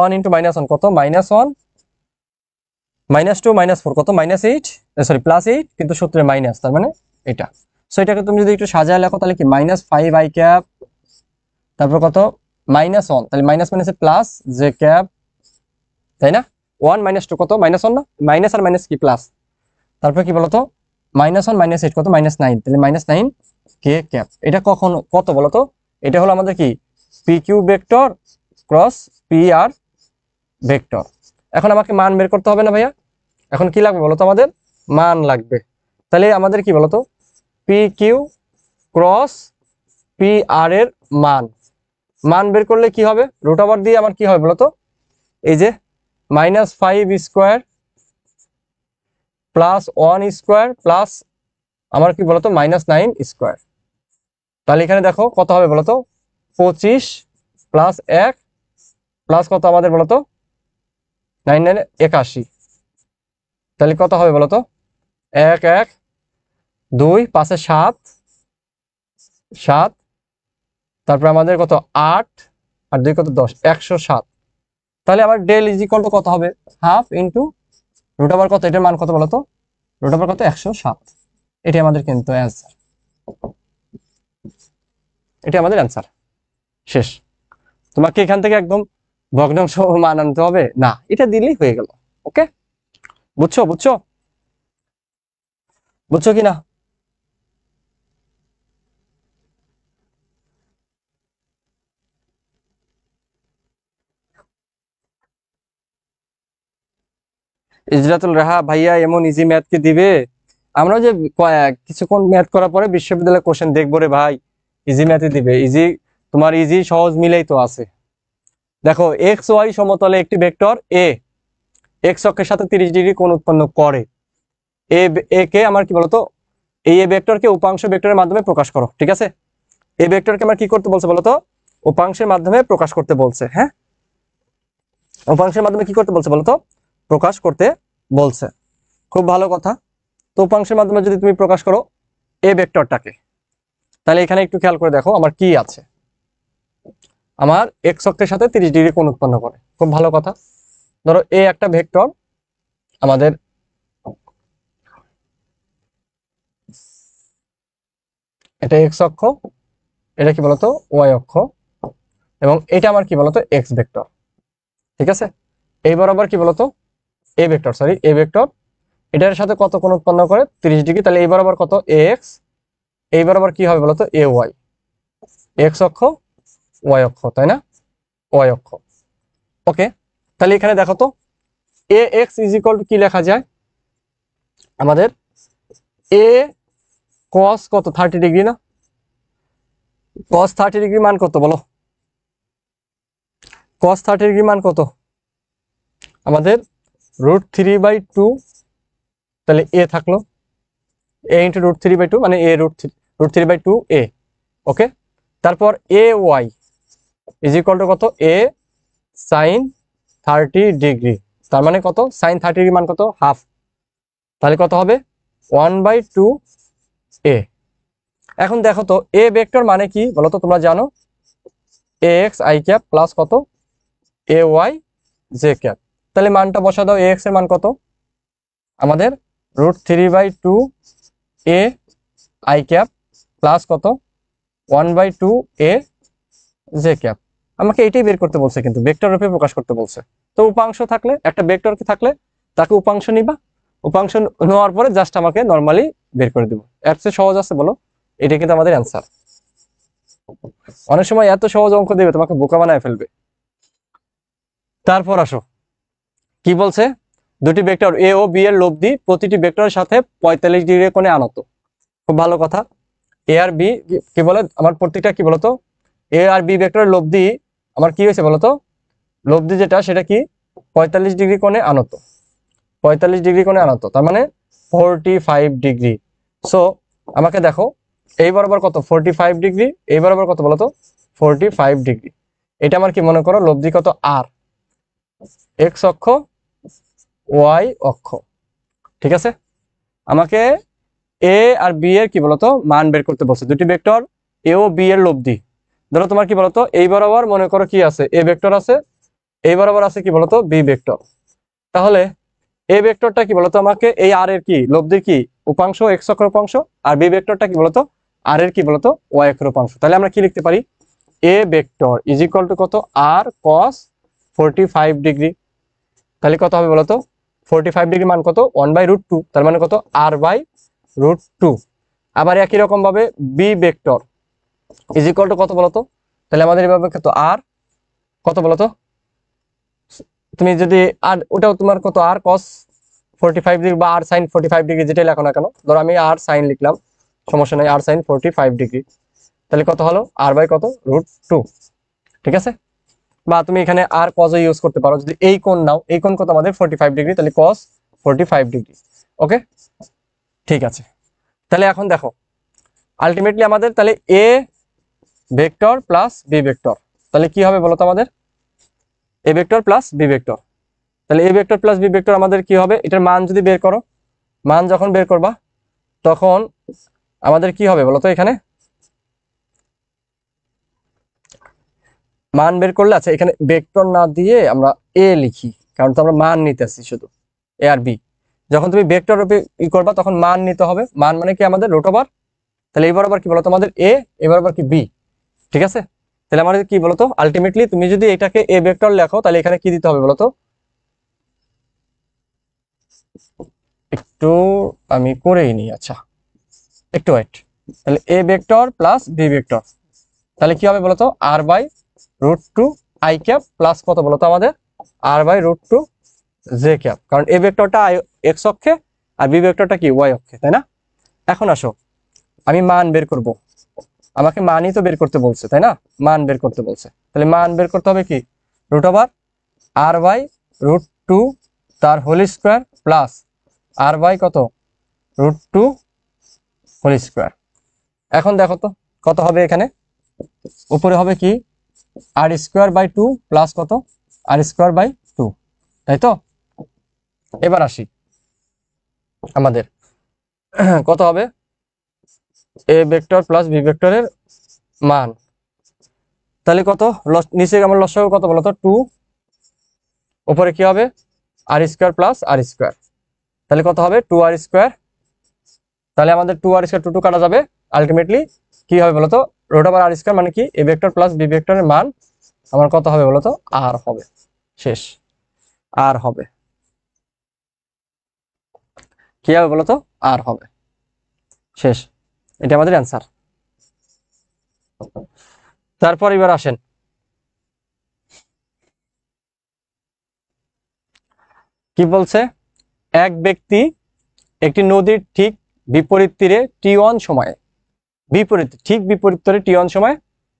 1 × -1 কত -1, -2 -4 কত -8, সরি +8, কিন্তু সূত্রের মাইনাস তার মানে এটা। সো এটাকে তুমি যদি একটু সাজায় লেখো তাহলে কি -5 আই ক্যাপ, তারপর কত -1, তাহলে মাইনাস মাইনাসে প্লাস জে ক্যাপ, তাই না, 1 -2 কত -1 না, মাইনাস আর মাইনাস কি প্লাস, তারপর কি বলতো -1 -8 কত -9, তাহলে -9 কে ক্যাপ। এটা কখন কত বলতো, এটা হলো আমাদের কি P Q vector cross P R vector. এখন আমাকে মান বের করতে হবে না ভাইয়া, এখন কি লাগবে বলতো, আমাদের মান লাগবে। তাহলে আমাদের কি বলতো পি কিউ ক্রস পি আর এর মান বের করলে কি হবে, রুট ওভার দিয়ে আমার কি হবে বলতো, এই যে -5² +1² প্লাস আমার কি বলতো -9²। তাহলে এখানে দেখো কত হবে বলতো 25 + 1 প্লাস কত আমাদের বলতো 9 9 81, তাহলে কত হবে বলতো 1 1 2 5 7 7, তারপর আমাদের কত 8 আর 2 কত 10, 107। তাহলে আবার ডেল ইজ ইকুয়াল টু কত হবে, হাফ ইন্টু রুট ওভার কত, এটার মান কত বলতো, রুট ওভার কত 107। এটি আমাদের কিন্তু অ্যান্সার, এটি আমাদের অ্যান্সার শেষ। তোমাকে এখান থেকে একদম ভগ্নাংশ মান আনতে হবে না, এটা দিলেই হয়ে গেল। ওকে, বুঝছো বুঝছো বুঝছো কিনা, ইজরাতুল রাহা ভাইয়া এমন ইজি ম্যাথ কি দিবে, আমরা যে কিছুক্ষণ ম্যাথ করার পরে বিশ্ববিদ্যালয়ের কোশ্চেন দেখবো রে ভাই, ইজি ম্যাথই দিবে, ইজি তোমার ইজি সহজ মিলেই তো আছে। দেখো এক্স ওয়াই সমতলে একটি ভেক্টর এ এক্স অক্ষের সাথে 30° কোণ উৎপন্ন করে, এ কে আমার কি বলতো, এই এ ভেক্টরকে উপাংশ ভেক্টরের মাধ্যমে প্রকাশ করো। ঠিক আছে, এই ভেক্টরকে আমার কি করতে বলছে বলতো, উপাংশের মাধ্যমে প্রকাশ করতে বলছে। হ্যাঁ, উপাংশের মাধ্যমে কি করতে বলছে বলতো, প্রকাশ করতে বলছে, খুব ভালো কথা। তো উপাংশের মাধ্যমে যদি তুমি প্রকাশ করো এ ভেক্টরটাকে, তাহলে এখানে একটু খেয়াল করে দেখো আমার কি আছে, আমার এক্স অক্ষের সাথে 30° কোণ উৎপন্ন করে, খুব ভালো কথা। ধরো এ একটা ভেক্টর, আমাদের এটা এক্স অক্ষ, এটা কি বলতো ওয়াই অক্ষ, এবং এটা আমার কি বলতো এক্স ভেক্টর। ঠিক আছে, এই বরাবর কি বলতো A vector, sorry A vector, এটার সাথে কত কোণ উৎপন্ন করে 30°, তাহলে এই বরাবর কত এক্স, এই বরাবর কি হবে বলতো এ ওয়াই, এক্স অক্ষ ওয়াই অক্ষ, তাই না, ওয়াই অক্ষ। ওকে, তাহলে এখানে দেখো তো এ এক্স ইজ ইকুয়াল টু কি লেখা যায় আমাদের, এ কস কত 30° না, কস 30° মান কত বলো, কস 30° মান কত আমাদের √3/2, তাহলে এ থাকলো এ ইন্টু √3/2 মানে এ √3/2 এ। ওকে, তারপর A Y is equal to কত এ সাইন 30°, তার মানে কত সাইন 30° মান কত হাফ, তাহলে কত হবে 1/2 এ। এখন দেখো তো এ ভেক্টর মানে কি বলতো, তোমরা জানো এ এক্স আই ক্যাপ প্লাস কত এ ওয়াই জে ক্যাপ, তাহলে মানটা বসা দাও, এ এক্স এর মান কত আমাদের √3/2 এ আই ক্যাপ প্লাস কত 1/2 এ জে ক্যাপ। আমাকে এটাই বের করতে বলছে, কিন্তু ভেক্টর রূপে প্রকাশ করতে বলছে। তো উপাংশ থাকলে, একটা ভেক্টর থাকলে তাকে উপাংশ নিবা, উপাংশ নেওয়ার পরে জাস্ট আমাকে নর্মালি বের করে দিব। এর চেয়ে সহজ আছে বলো? এটা কিন্তু আমাদের অ্যান্সার। অনেক সময় এত সহজ অঙ্ক দেবে তোমাকে বোকা বানায় ফেলবে। তারপর আসো, কি বলছে? দুটি ভেক্টর এ ও বি এর লব্ধি প্রতিটি ভেক্টরের সাথে 45 ডিগ্রি কোণে আনত। খুব ভালো কথা। এ আর বি কি বলে, আমার প্রত্যেকটা কি বলতো, এ আর বি ভেক্টরের লব্ধি আমার কি হয়েছে বলতো? লব্ধি যেটা সেটা কি 45 ডিগ্রি কোণে আনত। 45 ডিগ্রি কোণে আনত, তার মানে 45 ডিগ্রি। সো আমাকে দেখো, এই বরাবর কত 45 ডিগ্রি, এই বরাবর কত বলতো 45 ডিগ্রি। এটা আমার কি মনে করো লব্ধি কত আর, এক্স অক্ষ ওয়াই অক্ষ। ঠিক আছে, আমাকে এ আর বি এর কি বলতো মান বের করতে বলছে। দুটি ভেক্টর এ ও বি এর লব্ধি, ধরো তোমার কি বলতো এই বরাবর মনে করো কি আছে, এ ভেক্টর আছে, এই বরাবর আছে কি বলতো বি ভেক্টর। তাহলে এ ভেক্টরটা কি বলতো আমাকে এই আর এর কি লব্ধির কি উপাংশ, এক্স অক্ষের উপাংশ, আর বি ভেক্টরটা কি বলতো আর এর কি বলতো ওয়াই অক্ষের উপাংশ। তাহলে আমরা কি লিখতে পারি? এ ভেক্টর ইজ ইকুয়াল টু কত আর কস 45 ডিগ্রি। তাহলে কত হবে বলতো 45 ডিগ্রি মান কত 1/√2, তার মানে কত r/√2। আবার একই রকম ভাবে B vector is equal to কত বলতো, তাহলে আমাদের এভাবে কত আর কত বলতো, তুমি যদি আর ওটাও তোমার কত আর কস 45 ডিগ্রি বা আর সাইন 45 ডিগ্রি যেটাই লেখো না কেন, ধরো আমি আর সাইন লিখলাম, সমস্যা নাই, আর সাইন 45 ডিগ্রি। তাহলে কত হলো r/কত √2। ঠিক আছে, বা তুমি এখানে আর কজও ইউজ করতে পারো। যদি এই কোণ নাও, এই কোণ কত আমাদের 45 ডিগ্রি, তাহলে কস 45 ডিগ্রি। ওকে, ঠিক আছে। তাহলে এখন দেখো আলটিমেটলি আমাদের তাহলে এ ভেক্টর প্লাস বি ভেক্টর, তাহলে কি হবে বলতো আমাদের A vector plus B vector. তাহলে এ ভেক্টর প্লাস বি ভেক্টর আমাদের কি হবে, এটার মান যদি বের করো, মান যখন বের করবা তখন আমাদের কি হবে বলতো, এখানে মান বের করলে, আচ্ছা এখানে ভেক্টর না দিয়ে আমরা এ লিখি, কারণ তো আমরা মান নিতেছি শুধু এ আর বি। যখন তুমি ভেক্টর রূপে ই করবা তখন মান নিতে হবে, মান মানে কি আমাদের রুট ওভার। তাহলে এই বরাবর কি বলতো আমাদের এ, এ বরাবর কি বি। ঠিক আছে, তাহলে আমাদের কি বলতো আলটিমেটলি তুমি যদি এটাকে এ ভেক্টর লেখো তাহলে এখানে কি দিতে হবে বলতো, একটু আমি করেই নি, আচ্ছা একটু ওয়েট। তাহলে এ ভেক্টর প্লাস বি ভেক্টর, তাহলে কি হবে বলতো r/√2 আই ক্যাপ প্লাস কত বলতো আমাদের r/√2 জে ক্যাপ, কারণ এ ভেক্টরটা এক্স অক্ষে আর বি ভেক্টরটা কি ওয়াই অক্ষে, তাই না? এখন আসো আমি মান বের করব, আমাকে মানই তো বের করতে বলছে তাই না, মান বের করতে বলছে। তাহলে মান বের করতে হবে কি r/√2 তার হোল স্কোয়ার প্লাস r/কত √2 হোল স্কোয়ার। এখন দেখো তো কত হবে, এখানে উপরে হবে কি r²/2 প্লাস কত r²/2, তাই তো? এবার আসি আমাদের কত হবে এ ভেক্টর প্লাস বি ভেক্টরের মান, তাহলে কত নিচে আমার লসাগু কত বলতো 2, উপরে কি হবে r² প্লাস r², তাহলে কত হবে 2r²। তাহলে আমাদের 2r² 2 কাটা যাবে, আলটিমেটলি কি হবে বলতো √r², মানে কি এ ভেক্টর প্লাস বি ভেক্টরের মান আমার কত হবে বলতো আর হবে, শেষ আর হবে, কি হবে বলতো আর হবে, শেষ। এটা আমাদের অ্যান্সার। তারপর এবার আসেন, কি বলছে? এক ব্যক্তি একটি নদীর ঠিক বিপরীত তীরে t1 সময়ে, ঠিক বিপরীত তীরে t1 সময়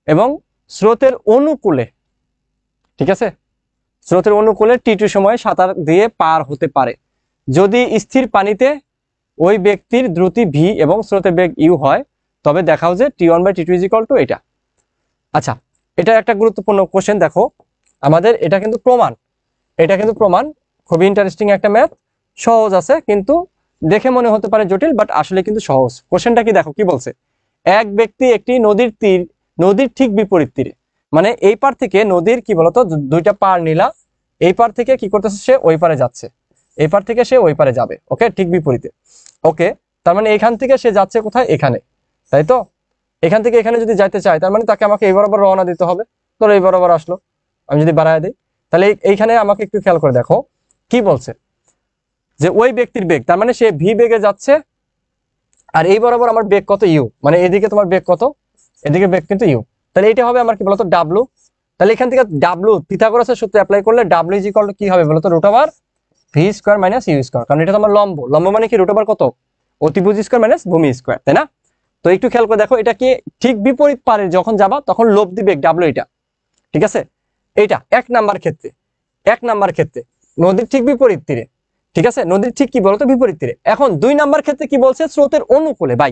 এবং স্রোতের অনুকূলে, ঠিক আছে, স্রোতের অনুকূলে t2 সময়ে সাঁতার দিয়ে পার হতে পারে। যদি স্থির পানিতে ওই ব্যক্তির দ্রুতি v এবং স্রোতের বেগ u হয়, তবে দেখাও যে t1/t2 = এটা। আচ্ছা, এটা একটা গুরুত্বপূর্ণ কোশ্চেন। দেখো আমাদের এটা কিন্তু প্রমাণ, এটা কিন্তু প্রমাণ, খুবই ইন্টারেস্টিং একটা ম্যাথ, সহজ আছে কিন্তু দেখে মনে হতে পারে জটিল, বাট আসলে কিন্তু সহজ। কোশ্চেনটা কি দেখো, কি বলছে? এক ব্যক্তি একটি নদীর ঠিক বিপরীত তীরে, মানে এই পার থেকে নদীর কি বলতো দুইটা পার নিলা, এই পার থেকে কি করতেছে সে ওই পারে যাচ্ছে, এই পার থেকে সে ওই পারে যাবে, ওকে, ঠিক বিপরীতে। ওকে, তার মানে এখান থেকে সে যাচ্ছে কোথায়, এখানে, তাই তো? এখান থেকে এখানে যদি যাইতে চায় তার মানে তাকে আমাকে এই বরাবর রওনা দিতে হবে। ধরো এই বরাবর আসলো, আমি যদি বাড়ায় দিই তাহলে এইখানে আমাকে একটু খেয়াল করে দেখো কি বলছে, যে ওই ব্যক্তির বেগ, তার মানে সে ভি বেগে যাচ্ছে, আর এই বরাবর আমার বেগ কত ইউ, মানে এদিকে তোমার বেগ কত, এদিকে বেগ কিন্তু ইউ, তাহলে এটা হবে আমার কি বলতো ডাব্লু। তাহলে এখান থেকে ডাব্লু পিথাগোরাসের সূত্র অ্যাপ্লাই করলে ডাব্লু ইজ ইকুয়াল টু কি হবে বলতো root over V square minus U square, কারণ এটা তোমার লম্ব, লম্ব মানে কি রুট ওভার কত অতিভুজ স্কোয়ার মাইনাস ভূমি স্কোয়ার, তাই না? তো একটু খেয়াল করে দেখো, এটা কি ঠিক বিপরীত পারে যখন যাবা তখন লোভ দিবে ডাব্লু, এটা ঠিক আছে। এইটা এক নাম্বার ক্ষেত্রে, এক নাম্বার ক্ষেত্রে নদীর ঠিক বিপরীত তীরে, ঠিক আছে, নদীর ঠিক কি বলতো বিপরীত তীরে। এখন দুই নাম্বার ক্ষেত্রে কি বলছে, স্রোতের অনুকূলে, ভাই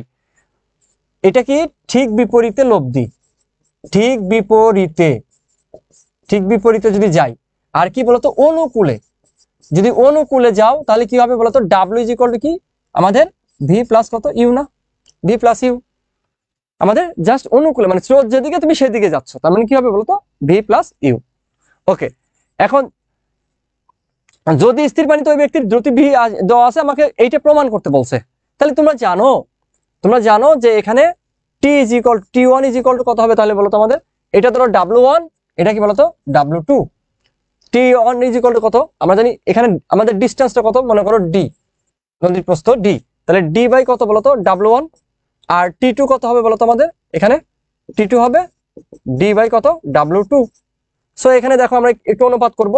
এটা কি ঠিক বিপরীতে লব্ধি, ঠিক বিপরীতে, ঠিক বিপরীতে যদি যাই, আর কি বলতো অনুকূলে, যদি অনুকূলে যাও তাহলে কি হবে বলতো ডাব্লিউ ইজ ইকুয়াল টু কি আমাদের ভি প্লাস কত ইউ, না ভি প্লাস ইউ, আমাদের জাস্ট অনুকূলে, মানে স্রোত যেদিকে তুমি সেদিকে যাচ্ছ, তার মানে কি হবে বলতো ভি প্লাস ইউ। ওকে, এখন যদি স্থির পানিতে ওই ব্যক্তির দ্রুতি ভি দেওয়া আছে, আমাকে এইটা প্রমাণ করতে বলছে, তাহলে তোমরা জানো যে এখানে T is equal T one is equal to কত হবে, তাহলে বলতো আমাদের এটা ধরো ডাব্লু ওয়ান, এটা কি বলতো W two, T one is equal to কত আমরা জানি, এখানে আমাদের ডিস্টেন্সটা কত মনে করো ডি, নদীর প্রস্থ ডি, তাহলে ডি বাই কত বলতো ডাব্লু ওয়ান, আর টি টু কত হবে বলতো আমাদের, এখানে টি টু হবে ডি বাই কত ডাব্লু টু। সো এখানে দেখো আমরা একটু অনুপাত করব,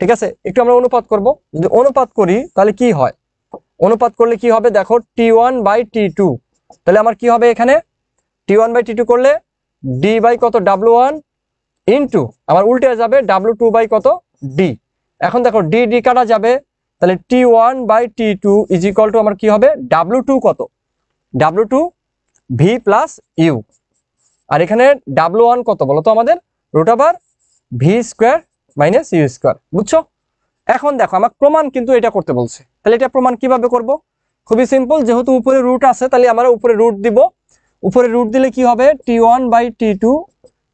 ঠিক আছে, একটু আমরা অনুপাত করব, যদি অনুপাত করি তাহলে কি হয়, অনুপাত করলে কি হবে দেখো T one by T two, তাহলে আমার কি হবে এখানে T one by T two করলে ডি বাই কত ডাব্লু ওয়ান ইন্টু আমার উল্টে যাবে ডাব্লু টু বাই কত ডি। এখন দেখো ডি ডি কাটা যাবে, তাহলে T one by T two is equal to আমার কি হবে ডাব্লু টু কত, W two V plus U, আর এখানে ডাব্লু ওয়ান কত বলো তো আমাদের root over V square minus U square, বুঝছো? এখন দেখো আমার প্রমাণ কিন্তু এটা করতে বলছে, তাহলে এটা প্রমাণ কিভাবে করব, খুবই সিম্পল, যেহেতু উপরে রুট আছে তাহলে আমরা উপরে রুট দিব, উপরে রুট দিলে কি হবে t one by T two,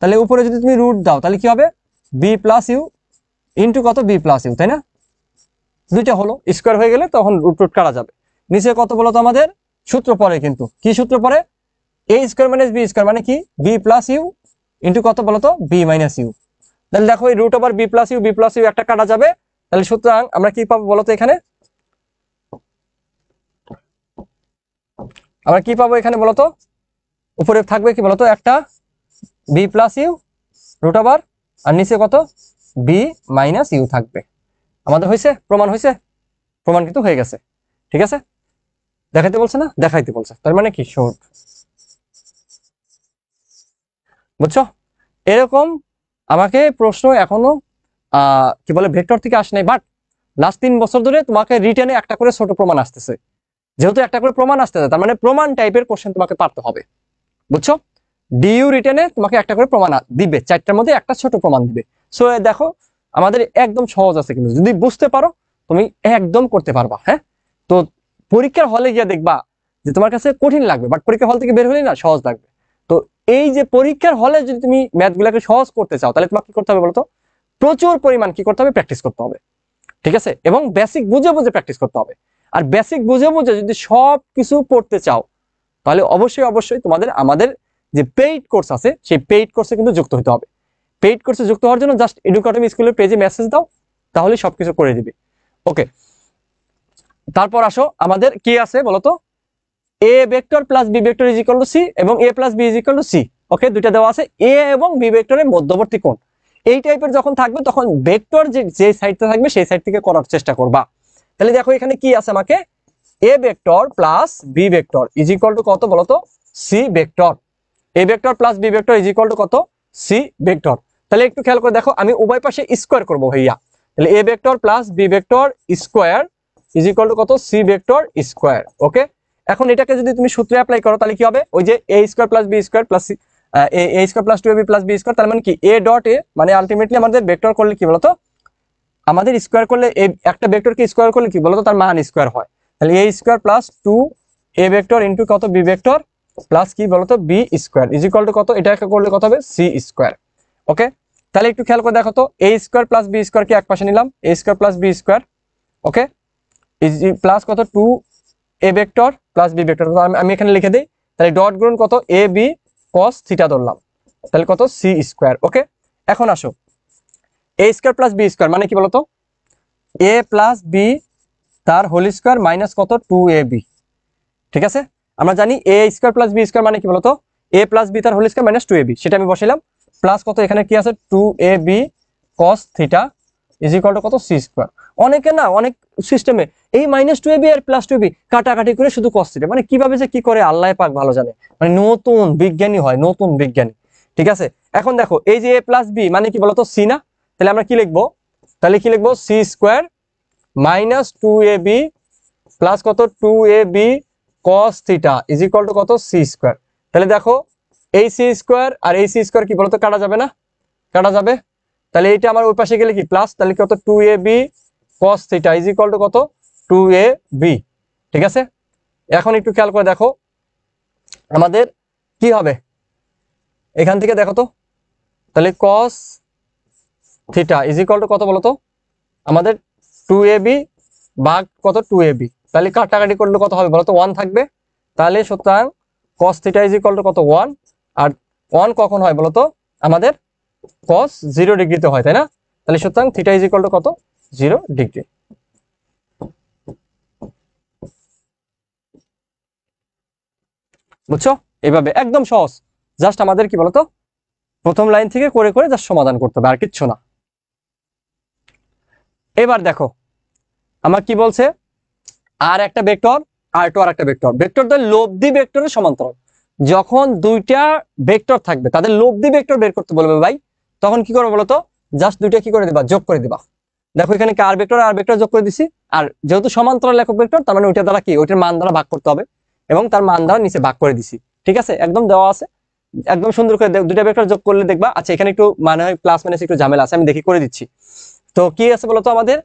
তাহলে উপরে যদি তুমি রুট দাও তাহলে কি হবে বি প্লাস ইউ ইন্টু কত বি প্লাস ইউ, তাই না? দুইটা হলো স্কোয়ার হয়ে গেলে তখন রুট রুট কাটা যাবে। নিচে কত বলো তো আমাদের সূত্র পরে, কিন্তু কি সূত্র পরে, এ স্কোয়ার মাইনাস বি স্কোয়ার মানে কি বি প্লাস ইউ ইন্টু কত বলো তো বি মাইনাস ইউ, তাহলে দেখো এই root over b plus u একটা কাটা যাবে, তাহলে সুতরাং আমরা কি পাবো বলতো এখানে, আমরা কি পাবো এখানে বলতো, উপরে থাকবে কি বলতো একটা B plus U root over, আর নিচে কত বি মাইনাস ইউ থাকবে। আমাদের হয়েছে, প্রমাণ হয়েছে, প্রমাণ কিন্তু হয়ে গেছে, ঠিক আছে, দেখাইতে বলছে না, দেখাইতে বলছে, তার মানে কি শর্ট, বুঝছো? এরকম আমাকে প্রশ্ন এখনো কি বলে ভেক্টর থেকে আসে নাই, বাট লাস্ট 3 বছর ধরে তোমাকে রিটেনে একটা করে ছোট প্রমাণ আসতেছে, যেহেতু একটা করে প্রমাণ আসতেছে তার মানে প্রমাণ টাইপের কোশ্চেন তোমাকে পারতে হবে, বুঝছো? ডিইউ রিটেনে তোমাকে একটা করে প্রমাণ দিবে, 4টার মধ্যে একটা ছোট প্রমাণ দিবে। সো দেখো আমাদের একদম সহজ আছে, কিন্তু যদি বুঝতে পারো তুমি একদম করতে পারবা। হ্যাঁ, তো পরীক্ষার হলে গিয়ে দেখবা যে তোমার কাছে কঠিন লাগবে, বাট পরীক্ষার হল থেকে বের হলে না সহজ লাগবে। তো এই যে পরীক্ষার হলে যদি তুমি ম্যাথগুলোকে সহজ করতে চাও তাহলে তোমাকে কি করতে হবে বলতো, প্রচুর পরিমাণ কি করতে হবে প্র্যাকটিস করতে হবে, ঠিক আছে, এবং বেসিক বুঝে বুঝে প্র্যাকটিস করতে হবে। আর বেসিক বুঝে বুঝে যদি সব কিছু পড়তে চাও তাহলে অবশ্যই তোমাদের আমাদের যে পেইড কোর্স আছে সেই পেইড কোর্সে কিন্তু যুক্ত হতে হবে। পেইড কোর্সে যুক্ত হওয়ার জন্য জাস্ট এডুকেটমি স্কুলের পেজে মেসেজ দাও, তাহলে সবকিছু করে দিবে। ওকে, তারপর আসো আমাদের কি আছে বলতো, A vector plus B vector is equal to C এবং A plus B is equal to C. Okay, দুইটা দেওয়া আছে, এ এবং বি ভেক্টরের মধ্যবর্তী কোণ, এই টাইপের যখন থাকবে তখন ভেক্টর যে সাইডটা থাকবে সেই সাইড থেকে করার চেষ্টা করবা। তাহলে দেখো এখানে কি আছে, আমাকে a vector plus B vector is equal to কত বলতো c vector, a vector plus B vector is equal to কত সি ভেক্টর। তাহলে একটু খেয়াল করে দেখো, আমি উভয় পাশে স্কোয়ার করবো ভাইয়া, তাহলে এ vector plus B vector square is equal to কত সি ভেক্টর স্কোয়ার। ওকে, এখন এটাকে যদি তুমি সূত্রে অ্যাপ্লাই করো তাহলে কি হবে, ওই যে A square plus B square plus A square plus 2ab plus B square, তার মানে কি এ ডট এ, মানে আলটিমেটলি আমাদের ভেক্টর করলে কি বলতো, আমাদের স্কোয়ার করলে একটা ভেক্টরকে স্কোয়ার করলে কি বলতো তার মান স্কোয়ার হয়, তাহলে A square plus 2a vector into কত বি ভেক্টর প্লাস কি বলতো B square is equal to কত, এটা করলে কত হবে সি স্কোয়ার। ওকে, তাহলে একটু খেয়াল করে দেখো তো, A square plus B square কে এক পাশে নিলাম, A square plus B square, okay, is plus কত 2a vector plus B vector, আমি এখানে লিখে দিই, তাহলে ডট গুণ কত এ বি কস থিটা ধরলাম, তাহলে কত সি স্কোয়ার। ওকে, এখন আসো এ স্কোয়ার প্লাস বি স্কোয়ার মানে কি বলতো, এ প্লাস বি তার হোল স্কোয়ার মাইনাস কত 2ab। ঠিক আছে, আমরা জানি এ স্কোয়ার প্লাস বি স্কোয়ার মানে কি বলতো, এ প্লাস বি তার হোল স্কোয়ার মাইনাস 2ab, সেটা আমি বসাইলাম। প্লাস কত এখানে কি আছে 2ab cos theta is equal to কত সি স্কোয়ার। অনেকে না অনেক সিস্টেমে এই মাইনাস 2ab আর প্লাস 2ab কাটাকাটি করে শুধু cos থিটা, মানে কিভাবে যে কি করে আল্লাহ পাক ভালো জানে, মানে নতুন বিজ্ঞানী হয়, নতুন বিজ্ঞানী। ঠিক আছে, এখন দেখো এই যে এ প্লাস বি মানে কি বলতো সি না, তাহলে আমরা কি লিখবো, তাহলে কি লিখবো C square minus 2ab plus কত 2ab cos theta is equal to কত সি স্কোয়ার। তাহলে দেখো এই সি স্কোয়ার আর এই সি স্কোয়ার কি বলতো কাটা যাবে না, কাটা যাবে। তাহলে এইটা আমার ওই পাশে গেলে কি প্লাস, তাহলে কত 2ab cos theta is equal to কত 2ab। ঠিক আছে, এখন একটু খেয়াল করে দেখো আমাদের কি হবে এখান থেকে দেখো তো, তাহলে cos theta is equal to কত বলতো আমাদের 2ab ভাগ কত 2ab, তাহলে কাটাকাটি করলে কত হবে বলতো 1 থাকবে। তাহলে সুতরাং cos theta is equal to কত 1, আর 1 কখন হয় বলতো আমাদের cos 0 ডিগ্রিতে হয়, তাই না? তাহলে সুতরাং থিটা ইজ ইকুয়াল টু কত 0 ডিগ্রি। বুঝছো, এইভাবে একদম সহজ, জাস্ট আমাদের কি বলতো প্রথম লাইন থেকে করে করে জাস্ট সমাধান করতে হবে, আর কিচ্ছু না। এবার দেখো আমার কি বলছে, আর একটা ভেক্টর আর টু আর একটা ভেক্টর, ভেক্টরদের লব্ধি ভেক্টরের সমান্তরাল। যখন দুইটা ভেক্টর থাকবে তাদের লব্ধি ভেক্টর বের করতে বলবে ভাই, তখন কি করবো বলতো, জাস্ট দুইটা কি করে দিবা যোগ করে দিবা। দেখো এখানে আর ভেক্টর আর ভেক্টর যোগ করে দিছি, আর যেহেতু সমান্তরাল একক ভেক্টর তার মানে ওইটা দ্বারা কি ওইটার মান দ্বারা ভাগ করতে হবে, এবং তার মান দ্বারা নিচে ভাগ করে দিছি। ঠিক আছে, একদম দেওয়া আছে, একদম সুন্দর করে দুইটা ভেক্টর যোগ করলে দেখবা। আচ্ছা এখানে একটু মানে হয় প্লাস মাইনাস একটু ঝামেলা আছে, আমি দেখি করে দিচ্ছি। তো কি আছে বলতো আমাদের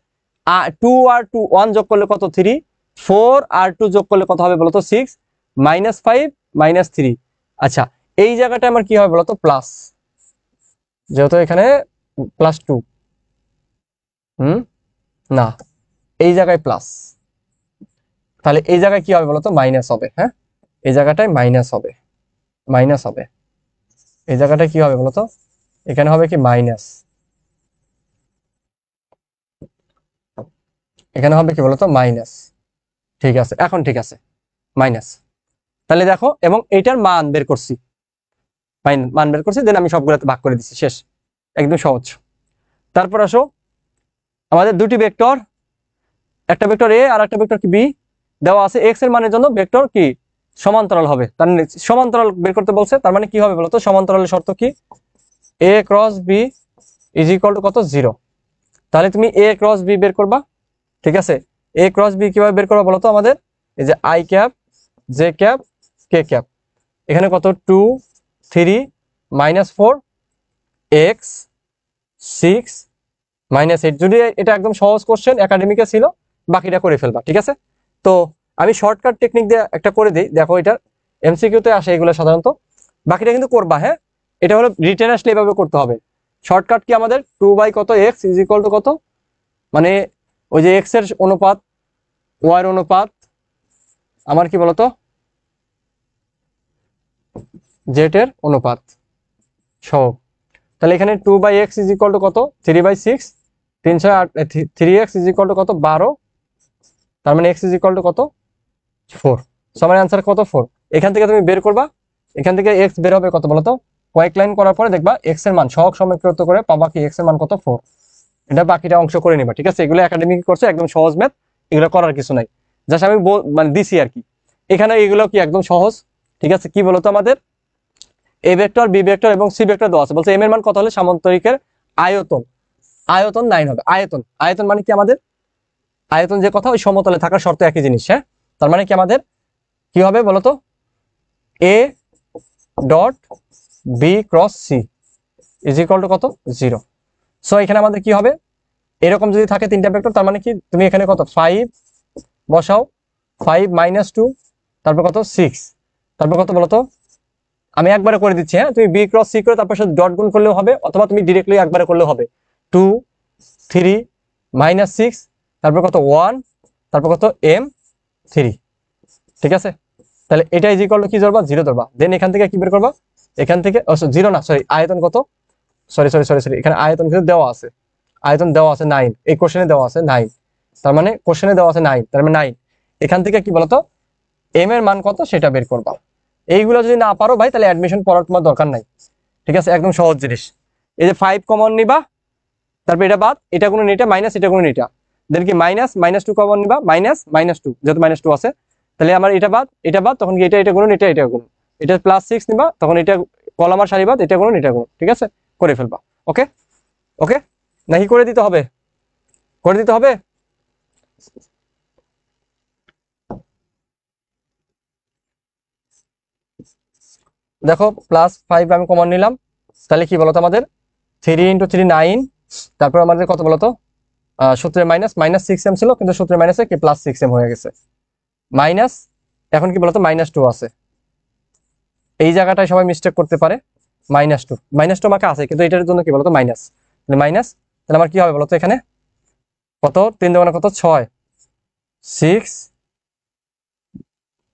2 আর 2 1 যোগ করলে কত 3, 4 আর 2 যোগ করলে কত হবে বলতো 6, -5 -3। আচ্ছা এই জায়গাটা আমার কি হবে বলতো প্লাস, যেহেতু এখানে +2, না এই জায়গায় প্লাস, তাহলে এই জায়গায় কি হবে বলতো মাইনাস হবে। হ্যাঁ এই জায়গাটায় মাইনাস হবে, মাইনাস হবে। এই জায়গাটায় কি হবে বলতো, এখানে হবে কি মাইনাস, এখানে হবে কি বলতো মাইনাস। ঠিক আছে, এখন ঠিক আছে মাইনাস। তাহলে দেখো এবং এইটার মান বের করছি, মান বের করছি, দেন আমি সবগুলোতে ভাগ করে দিচ্ছি, শেষ, একদম সহজ। তারপর আসো আমাদের দুটি ভেক্টর, একটা ভেক্টর এ আর একটা ভেক্টর কি বি দেওয়া আছে, এক্স এর মানের জন্য ভেক্টর কি সমান্তরাল হবে, তার মানে সমান্তরাল বের করতে বলছে। তার মানে কি হবে বলতো, সমান্তরালের শর্ত কি A cross B is equal to কত 0। তাহলে তুমি এ ক্রস বি বের করবা। ঠিক আছে, এ ক্রস বি কিভাবে বের করবা বলতো আমাদের, এই যে I cap J cap K cap, এখানে কত 2 3 -4 x 6 -8। যদি এটা একদম সহজ কোশ্চেন একাডেমিকে ছিল, বাকিটা করে ফেলবা। ঠিক আছে, তো আমি শর্টকাট টেকনিক দিয়ে একটা করে দিই, দেখো এটা এমসিকিউতে আসে এগুলো সাধারণত, বাকিটা কিন্তু করবা। হ্যাঁ এটা হলো রিটেন আসলে এভাবে করতে হবে। শর্টকাট কি আমাদের 2 বাই কত x ইজ ইকুয়াল টু কত, মানে ওই যে এক্স এর অনুপাত ওয়াই এর অনুপাত আমার কি বলতো জেড এর অনুপাত সহ। তাহলে এখানে 2 by x is equal to কত 3 by 6, 3x is equal to কত 12, তার মানে এক্স ইজ ইকুয়াল টু কত 4। সো আমার অ্যান্সার কত 4। এখান থেকে তুমি বের করবা, এখান থেকে এক্স বের হবে কত বলতো, কয়েক লাইন করার পরে দেখবা এক্স এর মান সহগ সমীকৃত করে পাবা কি এক্স এর মান কত 4। এটা বাকিটা অংশ করে নিবা। ঠিক আছে, এগুলো একাডেমিক করছে, একদম সহজ ম্যাথ, এগুলো করার কিছু নাই, জাস্ট আমি মানে দিছি আর কি। এখানে এগুলো কি একদম সহজ। ঠিক আছে, কি বলতো আমাদের এ ভেক্টর বি ভেক্টর এবং সি ভেক্টর দেওয়া আছে, বলছে এম এর মান কত হলে সামান্তরিকের আয়তন, আয়তন 9 হবে। আয়তন, আয়তন মানে কি আমাদের আয়তন যে কথা ওই সমতলে থাকার শর্ত একই জিনিস। হ্যাঁ তার মানে কি আমাদের কি হবে বলতো a dot b cross c is equal to কত 0। সো এখানে আমাদের কি হবে, এরকম যদি থাকে তিনটা ভেক্টর, তার মানে কি তুমি এখানে কত 5 বসাও, 5 -2, তারপর কত 6, তারপর কত বলতো আমি একবারে করে দিচ্ছি। হ্যাঁ তুমি বি ক্রস সি করে তারপর সাথে ডট গুণ করলেও হবে, অথবা তুমি ডিরেক্টলি একবারে করলেও হবে। 2 3 -6, তারপর কত 1, তারপর কত m3। ঠিক আছে, তাহলে এটা ইজ ইকুয়াল টু কি ধরবা 0 ধরবা, দেন এখান থেকে কি বের করবা, এখান থেকে 0 না সরি আয়তন কত সরি সরি সরি সরি, এখানে আয়তন কিন্তু দেওয়া আছে, আয়তন দেওয়া আছে 9, এই কোশ্চেনে দেওয়া আছে 9, তার মানে কোশ্চেনে দেওয়া আছে 9, তার মানে 9, এখান থেকে কি বলতো এম এর মান কত সেটা বের করবা। এইগুলো যদি না পারো ভাই তাহলে অ্যাডমিশন পড়ার তোমার দরকার নাই, ঠিক আছে, একদম সহজ জিনিস। এই যে 5 কমন নিবা, তারপর এটা বাদ, এটা কোনো নিটা মাইনাস, এটা কোনো নিটা, দেন কি মাইনাস -2 কমন নিবা, -2 যেহেতু -2 আছে, তাহলে আমার এটা বাদ, তখন কি এটা গুণন, এটা গুণন, এটা +6 নিবা, তখন এটা কলাম আর সারি বাদ, এটা গুণন, ঠিক আছে, করে ফেলবা। ওকে ওকে, নাকি করে দিতে হবে, করে দিতে হবে। দেখো +5 আমি কমন নিলাম, তাহলে কি বলতো আমাদের 3 × 3 9, তারপর আমাদের কত বলতো সূত্রে -6m ছিল, কিন্তু সূত্রে মাইনাসে কি +6m হয়ে গেছে, মাইনাস, এখন কি বলতো -2 আছে, এই জায়গাটায় সবাই মিস্টেক করতে পারে, -2 আমাকে আছে, কিন্তু এটার জন্য কি বলতো মাইনাস, মাইনাস, তাহলে আমার কি হবে বলতো এখানে কত, 3 2 কত 6, 6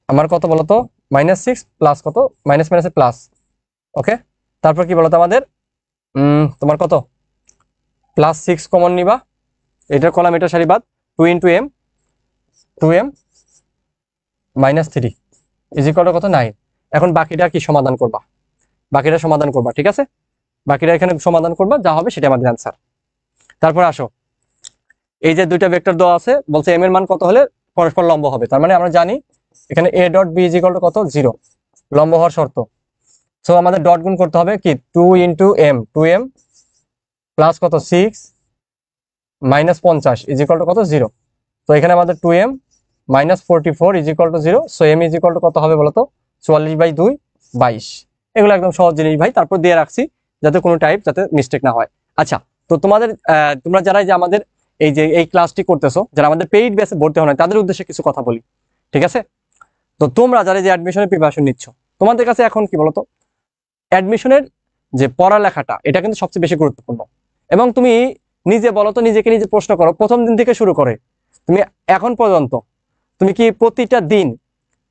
আমার কত বলতো -6 প্লাস কত, মাইনাস মাইনাসে প্লাস, ওকে, তারপর কি বলতো আমাদের তোমার কত +6 কমন নিবা, এটার কলাম এটা সারি বাদ, 2 × m, 2m -3 is equal to কত 9। এখন বাকিটা কি সমাধান করবা, বাকিটা সমাধান করবা, ঠিক আছে, বাকিটা এখানে সমাধান করবা, যা হবে সেটা আমাদের অ্যান্সার। তারপর আসো, এই যে দুইটা ভেক্টর দেওয়া আছে, বলছে m এর মান কত হলে পরস্পর লম্ব হবে, তার মানে আমরা জানি এখানে a dot b is equal to কত 0, লম্ব হওয়ার শর্ত। সো আমাদের ডট গুণ করতে হবে কি 2 × m, 2m প্লাস কত 6 -50 ইজ ইকুয়াল টু কত 0। তো এখানে আমাদের 2m -44 is equal to 0। So m is equal to কত হবে বলতো 44/2 22। এগুলো একদম সহজ জিনিস ভাই, তারপর দিয়ে রাখছি যাতে কোনো টাইপ যাতে মিস্টেক না হয়। আচ্ছা, তো তোমাদের তোমরা যারা যে আমাদের এই যে এই ক্লাসটি করতেছো, যারা আমাদের পেইড বেসে ভর্তি হয় তাদের উদ্দেশ্যে কিছু কথা বলি, ঠিক আছে। তো তোমরা যারা যে অ্যাডমিশনের প্রিপারেশন নিচ্ছ, তোমাদের কাছে এখন কি বলতো অ্যাডমিশনের যে পড়ালেখাটা এটা কিন্তু সবচেয়ে বেশি গুরুত্বপূর্ণ। এবং তুমি নিজে বলো তো, নিজেকে নিজে প্রশ্ন করো, প্রথম দিন থেকে শুরু করে তুমি এখন পর্যন্ত তুমি কি প্রতিটা দিন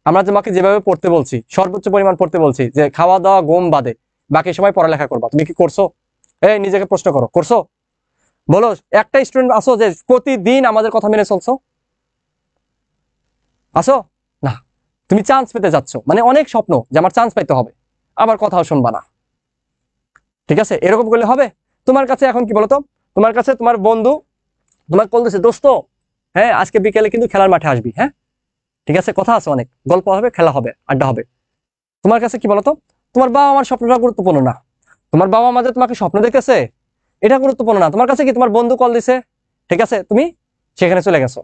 আমরা তোমাকে যেভাবে পড়তে বলছি, সর্বোচ্চ পরিমাণ পড়তে বলছি, যে খাওয়া দাওয়া ঘুম বাদে বাকি সময় পড়ালেখা করবা, তুমি কি করছো? এই নিজেকে প্রশ্ন করো, করছো? বলো একটা স্টুডেন্ট আসো যে প্রতিদিন আমাদের কথা মেনে চলছো, আসো? না, তুমি চান্স পেতে যাচ্ছ, মানে অনেক স্বপ্ন যে আমার চান্স পাইতে হবে, আবার কথাও শুনবা না, ঠিক আছে, এরকম করলে হবে? তোমার কাছে এখন কি বলতো, তোমার কাছে তোমার বন্ধু তোমাকে কল দিছে, দোস্ত হ্যাঁ আজকে বিকেলে কিন্তু খেলার মাঠে আসবি, হ্যাঁ ঠিক আছে, কথা আছে, অনেক গল্প হবে, খেলা হবে, আড্ডা হবে। তোমার কাছে কি বলতো, তোমার বাবা আমার স্বপ্নটা গুরুত্বপূর্ণ না, তোমার বাবা আমাদের তোমাকে স্বপ্ন দেখতেছে এটা গুরুত্বপূর্ণ না, তোমার কাছে কি তোমার বন্ধু কল দিছে, ঠিক আছে, তুমি সেখানে চলে গেছো।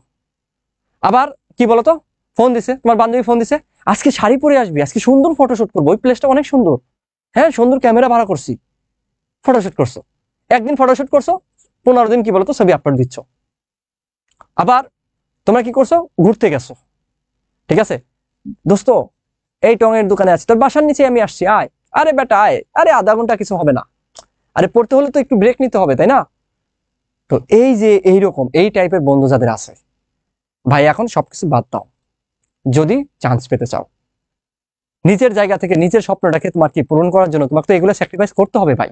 আবার কি বলতো, ফোন দিছে, তোমার বান্ধবী ফোন দিছে, আজকে শাড়ি পরে আসবি, আজকে সুন্দর ফটোশুট করবো, ওই প্লেসটা অনেক সুন্দর, হ্যাঁ সুন্দর ক্যামেরা ভাড়া করছি, ফটোশুট করছো, একদিন ফটোশুট করছো, 15 দিন কি বলতো ছবি আপলোড দিচ্ছ। আবার তোমরা কি করছো, ঘুরতে গেছো, ঠিক আছে, দোস্ত এই টঙের দোকানে আছি, তোর বাসার নিচে আমি আসছি, আয়, আরে বেটা আয়, আরে আধা ঘন্টা কিছু হবে না, আরে পড়তে হলে তো একটু ব্রেক নিতে হবে তাই না? তো এই যে এইরকম এই টাইপের বন্ধু যাদের আছে ভাই, এখন সবকিছু বাদ দাও, যদি চান্স পেতে চাও নিজের জায়গা থেকে নিজের স্বপ্নটাকে তোমার কি পূরণ করার জন্য তোমাকে তো এগুলো স্যাক্রিফাইস করতে হবে ভাই।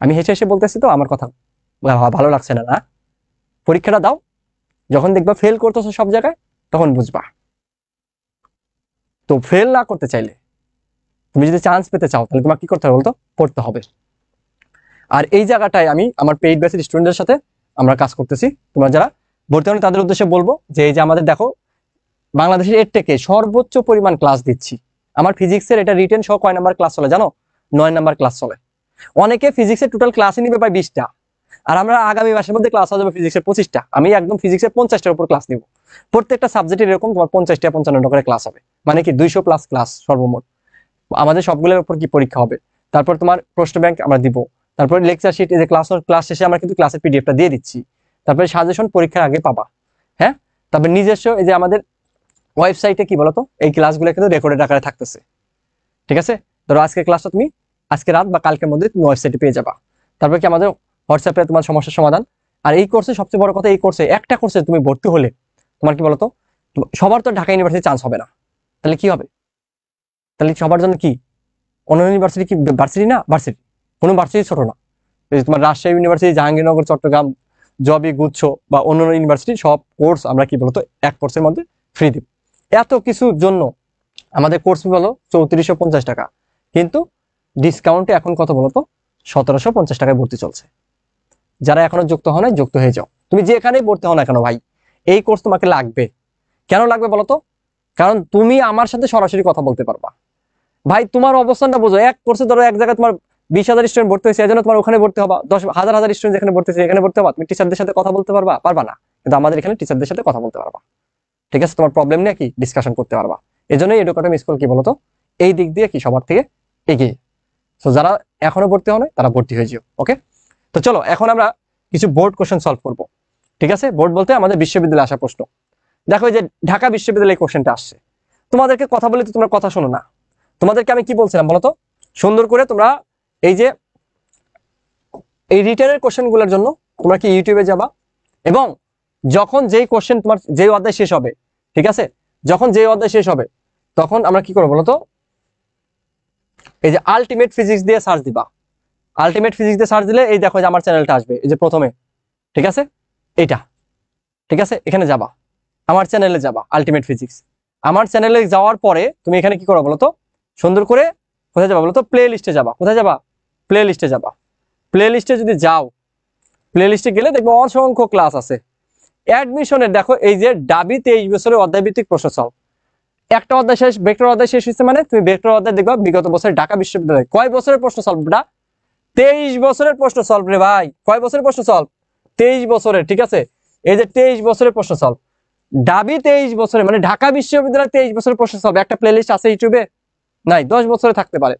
আমি হেসে হেসে বলতেছি তো, আমার কথা ভালো লাগছে না না? পরীক্ষাটা দাও, যখন দেখবা ফেল করতেছো সব জায়গায় তখন বুঝবা। তো ফেল না করতে চাইলে, তুমি যদি চান্স পেতে চাও, তাহলে তোমাকে কি করতে হবে বলতো, পড়তে হবে। আর এই জায়গাটায় আমি আমার পেইড বেসের স্টুডেন্টদের সাথে আমরা কাজ করতেছি, তোমরা যারা ভর্তি হন তাদের উদ্দেশ্যে বলবো যে এই যে আমাদের দেখো বাংলাদেশের এডটেকে সর্বোচ্চ পরিমাণ ক্লাস দিচ্ছি। আমার ফিজিক্সের এটা রিটেন সহ কয় নাম্বার ক্লাস চলে জানো? 9 নাম্বার ক্লাস চলে। অনেকে ফিজিক্সের টোটাল ক্লাসই নিবে প্রায় 20টা, আর আমরা আগামী মাসের মধ্যে ক্লাস হয়ে যাবে ফিজিক্সের 25টা। আমি একদম ফিজিক্সের 50টার উপর ক্লাস নিব, প্রত্যেকটা সাবজেক্টের এরকম তোমার 50টা 55টা করে ক্লাস হবে, মানে কি 200+ ক্লাস সর্বমোট। আমাদের সবগুলোর উপর কি পরীক্ষা হবে, তারপর তোমার প্রশ্ন ব্যাংক আমরা দিব, তারপর লেকচার শিট, এই যে ক্লাস শেষে আমরা কিন্তু ক্লাসের পিডিএফটা দিয়ে দিচ্ছি, তারপরে সাজেশন পরীক্ষার আগে পাবা, হ্যাঁ। তারপর নিজস্ব এই যে আমাদের ওয়েবসাইটে কি বলতো এই ক্লাসগুলো কিন্তু রেকর্ডেড আকারে থাকতেছে, ঠিক আছে। ধরো আজকের ক্লাসটা তুমি আজকে রাত বা কালকের মধ্যে তুমি ওয়েবসাইটে পেয়ে যাবা। তারপর কি আমাদের হোয়াটসঅ্যাপে তোমার সমস্যার সমাধান। আর এই কোর্সে সবচেয়ে বড় কথা, এই কোর্সে একটা কোর্সে তুমি ভর্তি হলে তোমার কি বলতো, সবার তো ঢাকা ইউনিভার্সিটি চান্স হবে না, তাহলে কি হবে? তাহলে সবার জন্য কি অন্য ইউনিভার্সিটি কি ভার্সিটি না? ভার্সিটি। কোনো ভার্সিটি ছোট না। এই যে তোমার রাজশাহী ইউনিভার্সিটি, জাহাঙ্গীরনগর, চট্টগ্রাম, জবি, গুচ্ছ বা অন্যান্য ইউনিভার্সিটি সব কোর্স আমরা কি বলতো এক কোর্সের মধ্যে ফ্রি দিব। এত কিছুর জন্য আমাদের কোর্স ফি হলো 3450 টাকা, কিন্তু ডিসকাউন্টে এখন কত বলতো 1750 টাকায় ভর্তি চলছে। যারা এখনো যুক্ত হয় না, যুক্ত হয়ে যাও। তুমি যেখানেই ভর্তি হও না কেন ভাই, এই কোর্স তোমাকে লাগবে। কেন লাগবে বলতো? কারণ তুমি আমার সাথে সরাসরি কথা বলতে পারবা। ভাই তোমার অবস্থানটা বোঝো, এক কোর্সে ধরো এক জায়গায় তোমার 20,000 স্টুডেন্ট ভর্তি হয়েছে, এজন্য তোমার ওখানে ভর্তি হবা, 10,000 স্টুডেন্ট যেখানে ভর্তি হয়েছে এখানে ভর্তি হবা, তুমি টিচারদের সাথে কথা বলতে পারবা? পারবা না। কিন্তু আমাদের এখানে টিচারদের সাথে কথা বলতে পারবা, ঠিক আছে? তোমার প্রবলেম নিয়ে কি ডিসকাশন করতে পারবা। এই জন্যই এডুকেটর স্কুল কি বলতো এই দিক দিয়ে কি সবার থেকে এগিয়ে। তো যারা এখনো ভর্তি হয় তারা ভর্তি হয়ে যাও। ওকে, তো চলো এখন আমরা কিছু বোর্ড কোশ্চেন সলভ করব। ঠিক আছে, বোর্ড বলতে আমাদের বিশ্ববিদ্যালয়ে আসা প্রশ্ন। দেখো এই যে ঢাকা বিশ্ববিদ্যালয়ে কোশ্চেনটা আসছে, তোমাদেরকে কথা বলে তো তোমরা কথা শোনো না। তোমাদেরকে আমি কি বলছিলাম বলতো, সুন্দর করে তোমরা এই যে এই রিটেনের কোশ্চেনগুলোর জন্য তোমরা কি ইউটিউবে যাবা, এবং যখন যেই কোশ্চেন তোমার যেই অধ্যায় শেষ হবে, ঠিক আছে, যখন যেই অধ্যায় শেষ হবে তখন আমরা কি করবো বলতো, এই যে আলটিমেট ফিজিক্স দিয়ে সার্চ দিবা। আলটিমেট ফিজিক্স দিয়ে সার্চ দিলে এই দেখো যে আমার চ্যানেলটা আসবে, এই যে প্রথমে, ঠিক আছে, এইটা, ঠিক আছে, এখানে যাবা, আমার চ্যানেলে যাবা, আলটিমেট ফিজিক্স। আমার চ্যানেলে যাওয়ার পরে তুমি এখানে কি করো বলতো, সুন্দর করে কোথায় যাবা বলতো, প্লে লিস্টে যাবা। কোথায় যাবা? প্লে লিস্টে যাবা। প্লে লিস্টে যদি যাও, প্লে লিস্টে গেলে দেখবো অসংখ্য ক্লাস আছে। অ্যাডমিশনের দেখো এই যে ডাবি 23 বছরের অধ্যায় ভিত্তিক প্রশ্ন সলভ। একটা অধ্যায় শেষ, ভেক্টর অধ্যায় শেষ হয়েছে, মানে তুমি ভেক্টর অধ্যায় দেখবা বিগত বছর ঢাকা বিশ্ববিদ্যালয় কয় বছরের প্রশ্ন সলভ, 23 বছরের প্রশ্ন সলভ রে ভাই। কয় বছরের প্রশ্ন সলভ? 23 বছরের, ঠিক আছে। এই যে 23 বছরের প্রশ্ন সলভ, ডাবি 23 বছরে, মানে ঢাকা বিশ্ববিদ্যালয় 23 বছরের প্রশ্ন সলভ। একটা প্লেলিস্ট আছে ইউটিউবে? নাই। 10 বছরে থাকতে পারে,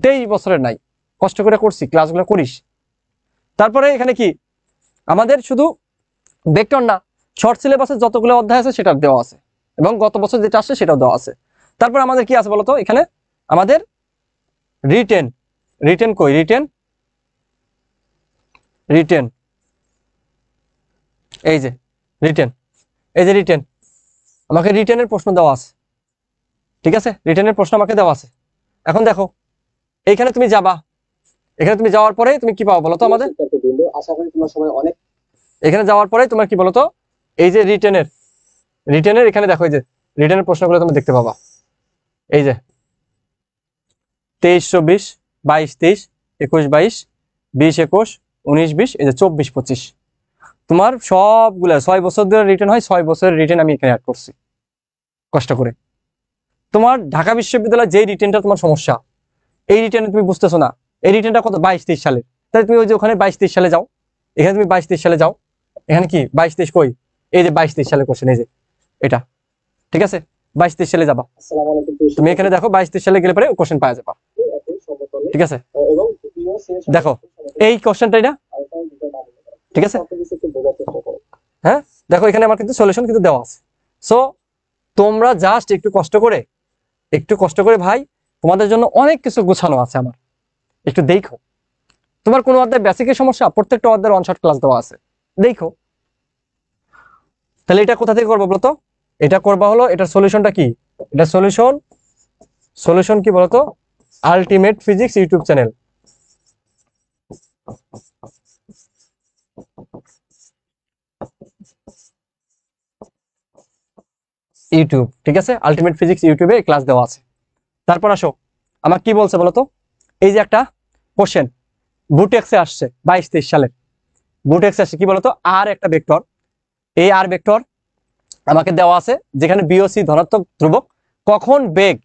23 বছরের নাই। কষ্ট করে করছি, ক্লাসগুলো করিস। তারপরে এখানে কি আমাদের শুধু ভেক্টর না, শর্ট সিলেবাসে যতগুলো অধ্যায় আছে সেটা দেওয়া আছে, এবং গত বছর যেটা আসছে সেটাও দেওয়া আছে। তারপর আমাদের কি আছে বলতো, এখানে আমাদের রিটেন। রিটেন কই? রিটেন, রিটেন, এই যে রিটেন, এই যে রিটেন, আমাকে রিটেনের প্রশ্ন দেওয়া আছে, ঠিক আছে, রিটেনের প্রশ্ন আমাকে দেওয়া আছে। এখন দেখো এইখানে তুমি যাবা, এখানে তুমি যাওয়ার পরে তুমি কি পাবো বলতো আমাদের, আশা করি তোমার সবাই অনেক, এখানে যাওয়ার পরে তোমার কি বলতো, এই যে রিটেনের, রিটেনের এখানে দেখো এই যে রিটেনের প্রশ্নগুলো তুমি দেখতে পাবা, এই যে 23, 24, 22, 23, 21, 22, 20, 21, 19, 20, এই যে 24, 25, তোমার সবগুলা 6 বছর ধরে রিটেন হয়। 6 বছরের রিটেন আমি এখানে অ্যাড করছি কষ্ট করে। তোমার ঢাকা বিশ্ববিদ্যালয় যেই রিটেনটা তোমার সমস্যা, এই রিটেনে তুমি বুঝতেছো না, এই রিটেনটা কত 22, 23 সালের, তাহলে তুমি ওই যে ওখানে 22, 23 সালে যাও, এখানে তুমি 22, 23 সালে যাও, এখানে কি 22, 23 কই, এই যে 22, 23 সালে কোশ্চেন, এই যে এটা, ঠিক আছে, 22, 23 সালে যাবা, তুমি এখানে দেখো 22, 23 সালে গেলে পরে কোশ্চেন পাওয়া যাবা, ঠিক আছে। দেখো এই কোশ্চেনটাই না, ঠিক আছে, হ্যাঁ দেখো এখানে আমার কিন্তু সলিউশন কিন্তু দেওয়া আছে। সো তোমরা জাস্ট একটু কষ্ট করে, একটু কষ্ট করে ভাই, তোমাদের জন্য অনেক কিছু গোছানো আছে আমার, একটু দেখো। তোমার কোনো অধ্যায় বেসিকের সমস্যা, প্রত্যেকটা অধ্যায়ের ওয়ান শট ক্লাস দেওয়া আছে, দেখো। তাহলে এটা কোথা থেকে করবো বলতো, এটা করবা হলো, এটার সলিউশনটা কি, এটা সলিউশন, সলিউশন কি বলতো, ultimate physics YouTube channel. YouTube, ঠিক আছে, আলটিমেট ফিজিক্স ইউটিউবে ক্লাস দেওয়া আছে। তারপর আসো, আমার কি বলছে বলতো, এই যে একটা কোশ্চেন বুটেক্সে আসছে 22, 23 সালে, বুটেক্সে আসছে কি বলতো, আর একটা ভেক্টর, এই আর ভেক্টর আমাকে দেওয়া আছে, যেখানে বিওসি ধনাত্মক ধ্রুবক, কখন বেগ,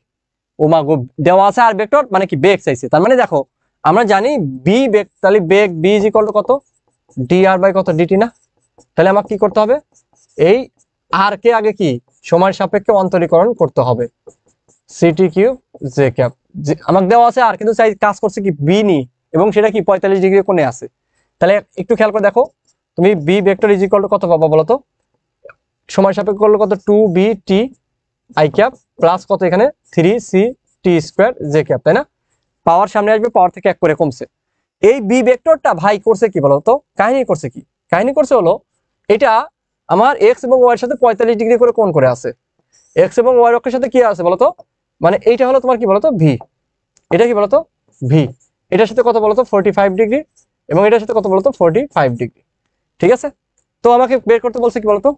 ওমা গো, দেওয়া আছে আর ভেক্টর, মানে কি বেগ চাইছে। তার মানে দেখো আমরা জানি বি বেগ, তাহলে বেগ বি ইজ ইকুয়াল টু কত, ডি আর বাই কত, ডিটি না। তাহলে আমাকে কি করতে হবে, এই আর কে আগে কি সময়ের সাপেক্ষে অন্তরীকরণ করতে হবে, সিটি কিউব জে ক্যাপ। আমাকে দেওয়া আছে আর, কিন্তু চাই কাজ করছে কি বি নি, এবং সেটা কি 45 ডিগ্রি কোণে আছে। তাহলে একটু খেয়াল করে দেখো, তুমি b vector is equal to কত পাবা বলতো, সময় সাপেক্ষে করলে কত, 2b T I cap plus কত এখানে 3c টি স্কোয়ার জে ক্যাপ, তাই না। পাওয়ার সামনে আসবে, পাওয়ার থেকে 1 করে কমছে। এই বি ভেক্টরটা ভাই করছে কি বলতো, কাহিনী করছে কি, কাহিনী করছে হলো এটা আমার এক্স এবং ওয়াই এর সাথে 45 ডিগ্রি করে কোণ করে আছে, এক্স এবং ওয়াই অক্ষের সাথে কি আছে বলতো, মানে এইটা হলো তোমার কি বলতো ভি, এটা কি বলতো ভি, এটার সাথে কত বলতো 45 ডিগ্রি, এবং এটার সাথে কত বলতো 45 ডিগ্রি। ঠিক আছে, তো আমাকে বের করতে বলছে কি বলতো,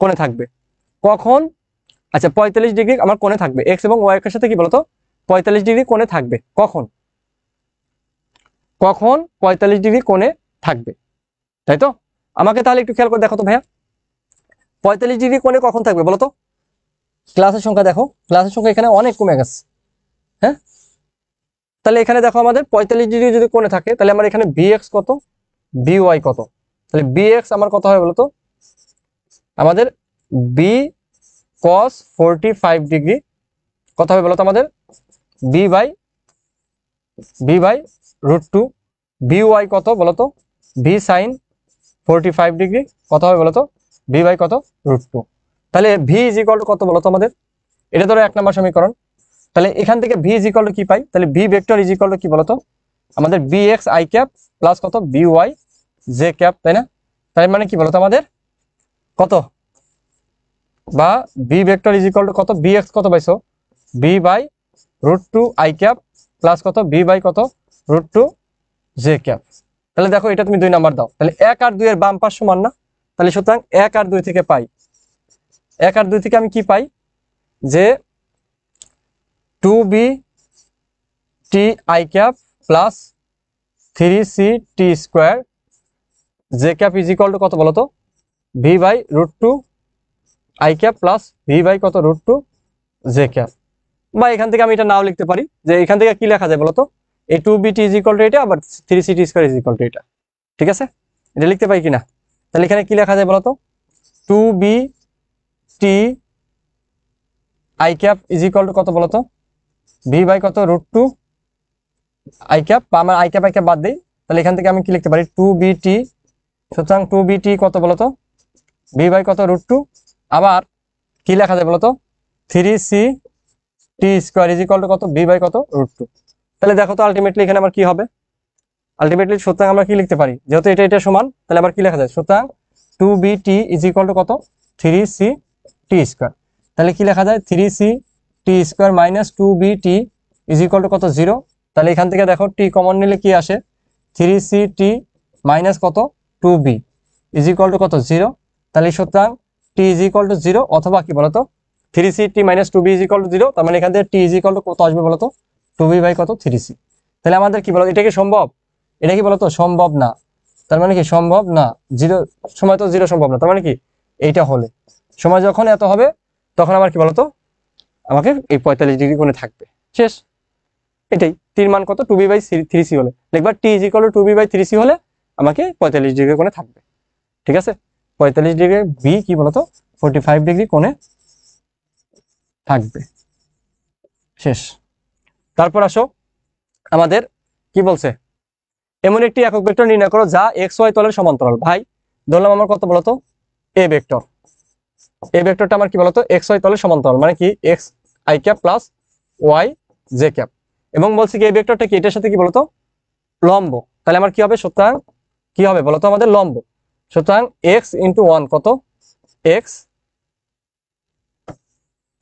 কোণে থাকবে কখন। আচ্ছা 45 ডিগ্রি আমার কোণে থাকবে, এক্স এবং ওয়াই এর সাথে কি বলতো 45 ডিগ্রি কোণে থাকবে কখন, কখন 45 ডিগ্রি কোণে থাকবে, তাই তো। আমাকে তাহলে একটু খেয়াল করে দেখো তো ভাইয়া, 45 ডিগ্রি কোণে কখন থাকবে বলতো। ক্লাসের সংখ্যা দেখো, ক্লাসের সংখ্যা এখানে অনেক কমে গেছে। হ্যাঁ, তাহলে এখানে দেখো আমাদের 45 ডিগ্রি যদি কোণে থাকে, তাহলে আমার এখানে bx কত, by কত, তাহলে bx আমার কত হবে বলতো, আমাদের b cos 45 ডিগ্রি কত হবে বলতো আমাদের b বাই √2, by কত বলতো b sin 45 ডিগ্রি কত হবে বলতো b বাই কত √2। তাহলে v ইজ ইকুয়াল টু কত বলতো আমাদের, এটা ধরো 1 নম্বর সমীকরণ। তাহলে এখান থেকে v ইজ ইকুয়াল টু কি পাই, তাহলে v vector is equal to কি বলতো আমাদের bx i ক্যাপ প্লাস কত by j ক্যাপ, তাই না। তাই মানে কি বলতো আমাদের কত, বা b vector is equal to কত, bx কত পাইছো b by √2 i cap plus কত b বাই কত √2 j ক্যাপ। তাহলে দেখো এটা তুমি 2 নাম্বার দাও, তাহলে 1 আর 2 এর বাম পাশ সমান না, তাহলে সুতরাং 1 আর 2 থেকে পাই, 1 আর 2 থেকে আমি কি পাই যে 2b t i cap plus 3c t square j cap is equal to কত বলতো v by √2 i cap plus v by কত √2 j ক্যাপ। বা এখান থেকে আমি এটা নাও লিখতে পারি, যে এখান থেকে কি লেখা যায় বলতো, এই 2bt ইজ ইকুয়াল টু এটা, আবার 3c t square is equal two এটা। ঠিক আছে, এটা লিখতে পাই কিনা, তাহলে এখানে কি লেখা যায় বলতো 2bt i cap is equal to কত বলতো v বাই কত √2 i ক্যাপ, বা আমার i ক্যাপ বাদ দেই, তাহলে এখান থেকে আমি কি লিখতে পারি 2bt, সুতরাং 2bt কত বলতো v বাই কত √2, আবার কি লেখা যায় বলতো 3c t square is equal to কত v বাই কত √2। তাহলে দেখো তো আলটিমেটলি এখানে আমার কি হবে, আলটিমেটলি সুতরাং আমরা কি লিখতে পারি, যেহেতু এটা এটা সমান, তাহলে আবার কি লেখা যায়, সুতরাং 2bt ইজ ইকুয়াল টু কত 3c t স্কোয়ার। তাহলে কি লেখা যায় 3c t square minus 2bt is equal to কত 0। তাহলে এখান থেকে দেখো t কমন নিলে কি আসে 3c t মাইনাস কত 2b ইজ ইকুয়াল টু কত 0। তাহলে সুতরাং t ইজ ইকুয়াল টু 0, অথবা কি বলতো 3c t minus 2b is equal to 0, তার মানে এখান থেকে t ইজ ইকুয়াল টু কত আসবে বলতো 2b বাই কত 3c। তাহলে আমাদের কি বলতো, এটা কি সম্ভব, এটা কি বলতো সম্ভব না, তার মানে কি সম্ভব না, 0 সময় তো 0 সম্ভব না, তার মানে কি এইটা হলে সময় যখন এত হবে তখন আমার কি বলতো আমাকে এই 45 ডিগ্রি কোণে থাকবে, শেষ। এটাই টির মান কত 2b বাই 3c হলে লিখবা t is equal to 2b by 3c হলে আমাকে 45 ডিগ্রি কোণে থাকবে। ঠিক আছে, 45 ডিগ্রি b কি বলতো 45 ডিগ্রি কোণে থাকবে, শেষ। তারপর আসো আমাদের কি বলছে, এমন একটি একক ভেক্টর নির্ণয় করো যা এক্স ওয়াই তলের সমান্তরাল। ভাই ধরলাম আমার কত বলতো এ ভেক্টর, এই ভেক্টরটা আমার কি বলতো এক্স ওয়াই তলের সমান্তরাল, মানে কি x i cap plus y j cap, এবং বলছি কি এই ভেক্টরটা কি এটার সাথে কি বলতো লম্ব। তাহলে আমার কি হবে, সুতরাং কি হবে বলতো আমাদের লম্ব, সুতরাং এক্স ইন্টু 1 কত এক্স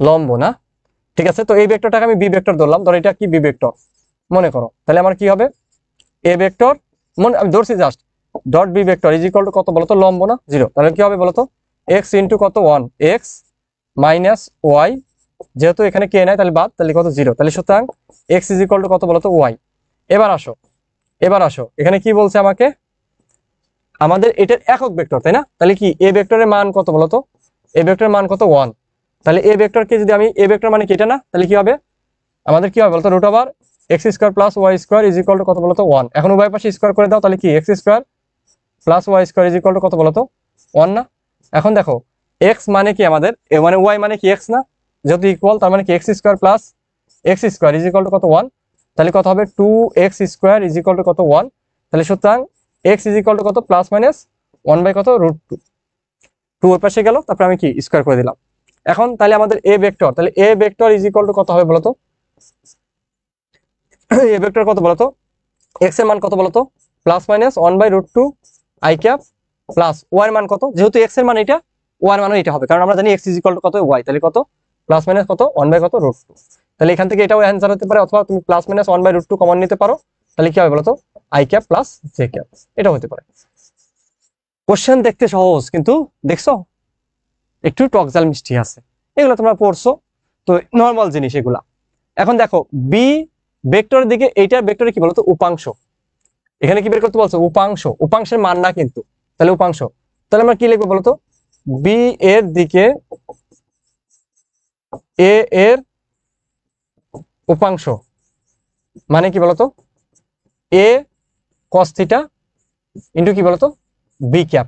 লম্ব না। ঠিক আছে, তো এই ভেক্টরটাকে আমি বি ভেক্টর ধরলাম, ধর এটা কি বি ভেক্টর মনে করো, তাহলে আমার কি হবে এ ভেক্টর মনে আমি ধরছি just dot B vector is equal to কত বলতো লম্ব না 0, তাহলে কি হবে বলতো এক্স ইন্টু কত 1 এক্স মাইনাস ওয়াই, যেহেতু এখানে কে নাই তাহলে বাদ, তাহলে কত 0, তাহলে সুতরাং এক্স ইজ ইকুয়াল টু কত বলতো ওয়াই। এবার আসো, এবার আসো এখানে কি বলছে আমাকে, আমাদের এটার একক ভেক্টর তাই না, তাহলে কি এ ভেক্টরের মান কত বলতো এ ভেক্টরের মান কত 1, তাহলে এ ভেক্টরকে যদি আমি এ ভেক্টর মানে কি এটা না, তাহলে কি হবে আমাদের কি হবে বলতো root over x square plus y square is equal to কত বলতো 1, এখন উভয় পাশে স্কোয়ার করে দাও, তাহলে কি x square plus y square is equal to কত বলতো 1 না। এখন দেখো এক্স মানে কি আমাদের মানে ওয়াই মানে কি এক্স না, যেহেতু ইকুয়াল তার মানে কি x square plus x square is equal to কত 1, তাহলে কত হবে 2x square is equal to কত 1, তাহলে সুতরাং এক্স ইজ ইকুয়াল টু কত প্লাস মাইনাস 1 বাই কত √2, 2 ওর পাশে গেল, তারপর আমি কি স্কোয়ার করে দিলাম। এখন তাহলে আমাদের এ ভেক্টর, তাহলে এ ভেক্টর ইজ ইকুয়াল টু কত হবে বলতো এ ভেক্টর কত বলতো এক্স এর মান কত বলতো plus minus 1 by √2 i cap plus y এর মান কত, যেহেতু এক্স এর মান এটা ওয়াই এর মানও এটা হবে, কারণ আমরা জানি এক্স ইজ ইকুয়াল টু কত ওয়াই, তাহলে কত প্লাস মাইনাস কত 1 বাই কত √2, তাহলে এখান থেকে এটাও অ্যান্সার হতে পারে, অথবা তুমি প্লাস মাইনাস 1 বাই √2 কমন নিতে পারো, তাহলে কি হবে বলতো, i cap plus j cap, এটা হতে পারে। কোশ্চেন দেখতে সহজ, কিন্তু দেখছো একটু টকজাল মিষ্টি আছে, এগুলো তোমরা পড়ছো, তো নর্মাল জিনিস এগুলা। এখন দেখো বি ভেক্টরের দিকে, এইটার ভেক্টরে কি বলতো, উপাংশ। এখানে কি বের করতে বলছো, উপাংশ, উপাংশের মান না কিন্তু, তাহলে উপাংশ। তাহলে আমরা কি লিখবো বলতো, বি এর দিকে এ এর উপাংশ মানে কি বলতো, এ কস থিটা ইন্টু কি বলতো বি ক্যাপ,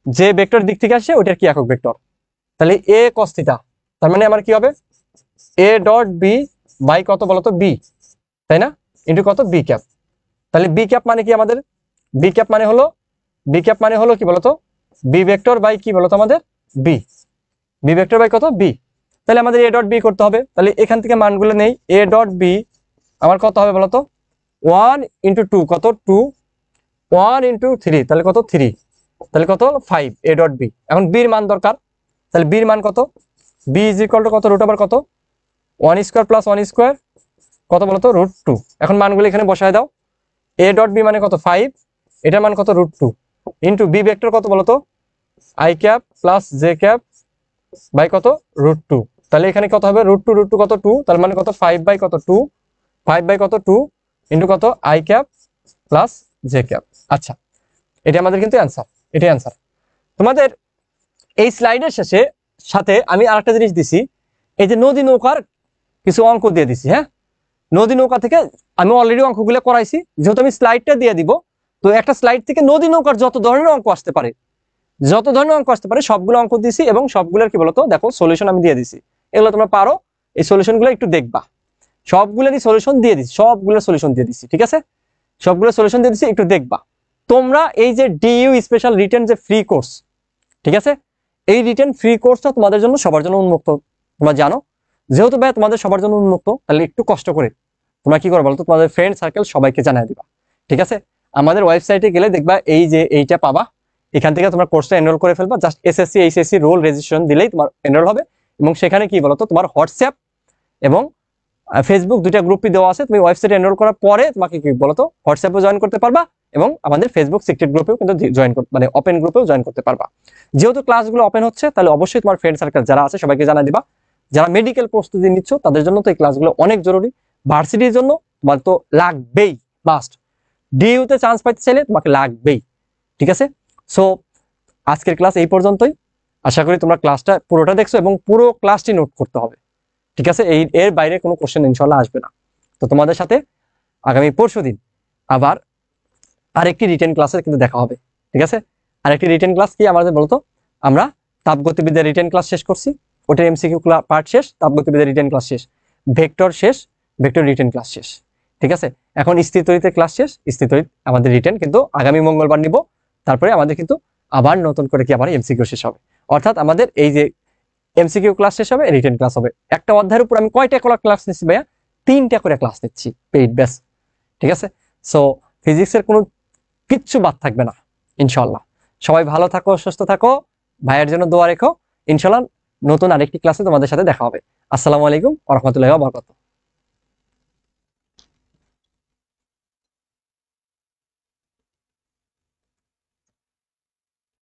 যে ভেক্টর দিক থেকে আসে ওইটার কি একক ভেক্টর। তাহলে এ কস থিটা, তার মানে আমার কি হবে এ ডট বি বাই কত বলতো বি, তাই না, ইন্টু কত বি ক্যাপ। তাহলে বি ক্যাপ মানে কি আমাদের, বি ক্যাপ মানে হলো, বি ক্যাপ মানে হলো কি বলতো, বি ভেক্টর বাই কি বলতো আমাদের বি, বি ভেক্টর বাই কত বি। তাহলে আমাদের এ ডট বি করতে হবে, তাহলে এখান থেকে মানগুলো নেই, এ ডট বি আমার কত হবে বলতো 1 ইন্টু 2 কত 2, 1 ইন্টু 3 তাহলে কত 3, তাহলে কত 5 এ ডট বি। এখন বির মান দরকার, তাহলে বির মান কত, বি ইজ ইকুয়াল টু কত রুট ওভার কত 1 স্কোয়ার প্লাস 1 স্কোয়ার কত বলতো রুট 2। এখন মানগুলো এখানে বসায় দাও, এ ডট বি মানে কত 5, এটার মান কত রুট 2 ইন্টু বি ভেক্টর কত বলতো i cap plus j cap by কত রুট 2। তাহলে এখানে কত হবে রুট 2 কত 2, তার মানে কত 5 বাই কত 2, 5 বাই কত 2 ইন্টু কত I cap plus j cap. আচ্ছা, এটা আমাদের কিন্তু অ্যান্সার, এটাই অ্যান্সার। তোমাদের এই স্লাইডের শেষে সাথে আমি আরেকটা জিনিস দিছি, এই যে নদী নৌকার কিছু অঙ্ক দিয়ে দিছি। হ্যাঁ, নদী নৌকা থেকে আমি অলরেডি অঙ্কগুলো করাইছি, যেহেতু আমি স্লাইডটা দিয়ে দিব, তো একটা স্লাইড থেকে নদী নৌকার যত ধরনের অঙ্ক আসতে পারে, যত ধরনের অঙ্ক আসতে পারে সবগুলো অঙ্ক দিছি, এবং সবগুলোর কি বলতো দেখো সলিউশন আমি দিয়ে দিছি। এগুলো তোমরা পারো, এই সলিউশনগুলো একটু দেখবা, সবগুলোরই সলিউশন দিয়ে দিছি, সবগুলোর সলিউশন দিয়ে দিছি, ঠিক আছে, সবগুলো সলিউশন দিয়ে দিছি, একটু দেখবা। তোমরা এই যে ডিইউ স্পেশাল রিটেন যে ফ্রি কোর্স, ঠিক আছে, এই রিটেন ফ্রি কোর্সটা তোমাদের জন্য সবার জন্য উন্মুক্ত, তোমরা জানো। যেহেতু ভাই তোমাদের সবার জন্য উন্মুক্ত, তাহলে একটু কষ্ট করে তোমরা কি করো বলতো, তোমাদের ফ্রেন্ড সার্কেল সবাইকে জানিয়ে দিবা, ঠিক আছে। আমাদের ওয়েবসাইটে গেলে দেখবা এই যে এইটা পাবা, এখান থেকে তোমার কোর্সটা এনরোল করে ফেলবা, just SSC HSC role registration দিলেই তোমার এনরোল হবে। এবং সেখানে কি বলতো তোমার হোয়াটসঅ্যাপ এবং ফেসবুক দুইটা গ্রুপই দেওয়া আছে, তুমি ওয়েবসাইটে এনরোল করার পরে তোমাকে কি বলতো হোয়াটসঅ্যাপে জয়েন করতে পারবা, এবং আমাদের ফেসবুক সিক্রেট গ্রুপেও কিন্তু জয়েন মানে ওপেন গ্রুপেও জয়েন করতে পারবা। যেহেতু ক্লাসগুলো ওপেন হচ্ছে, তাহলে অবশ্যই তোমার ফ্রেন্ড সার্কেল যারা আছে সবাইকে জানা দিবা। যারা মেডিকেল প্রস্তুতি নিচ্ছ তাদের জন্য তো এই ক্লাসগুলো অনেক জরুরি, ভার্সিটির জন্য তোমার তো লাগবেই, মাস্ট। ডিইউতে চান্স পাইতে চাইলে তোমাকে লাগবেই, ঠিক আছে। সো আজকের ক্লাস এই পর্যন্তই, আশা করি তোমরা ক্লাসটা পুরোটা দেখছো এবং পুরো ক্লাসটি নোট করতে হবে, ঠিক আছে। এর বাইরে কোনো কোশ্চেন ইনশাল্লাহ আসবে না। তো তোমাদের সাথে আগামী পরশুদিন আবার আরেকটি রিটেন ক্লাসের কিন্তু দেখা হবে, ঠিক আছে। আরেকটি রিটেন ক্লাস কি আমাদের বলতো, আমরা তাপগতিবিদ্যার রিটেন ক্লাস শেষ করছি, ওটার এমসিকিউ পার্ট শেষ, তাপগতিবিদ্যার রিটেন ক্লাস শেষ, ভেক্টর শেষ, ভেক্টর রিটেন ক্লাস শেষ, ঠিক আছে। এখন স্থিরতড়িতের ক্লাস শেষ, স্থিরতড়িৎ আমাদের রিটেন কিন্তু আগামী মঙ্গলবার নিব, তারপরে আমাদের কিন্তু আবার নতুন করে কি আবার এমসিকিউ শেষ হবে। অর্থাৎ আমাদের এই যে এমসিকিউ ক্লাস শেষ হবে, রিটেন ক্লাস হবে। একটা অধ্যায়ের উপর আমি কয়টা করে ক্লাস নিচ্ছি ভাইয়া, 3টা করে ক্লাস নিচ্ছি পেইড ব্যাচ, ঠিক আছে। সো ফিজিক্সের কোনো কিচ্ছু বাদ থাকবে না ইনশাল্লাহ। সবাই ভালো থাকো, সুস্থ থাকো, ভাইয়ের জন্য দোয়া রেখো। ইনশাল্লাহ নতুন আরেকটি ক্লাসে তোমাদের সাথে দেখা হবে। আসসালামু আলাইকুম ওয়া রাহমাতুল্লাহি ওয়া বারাকাতুহু।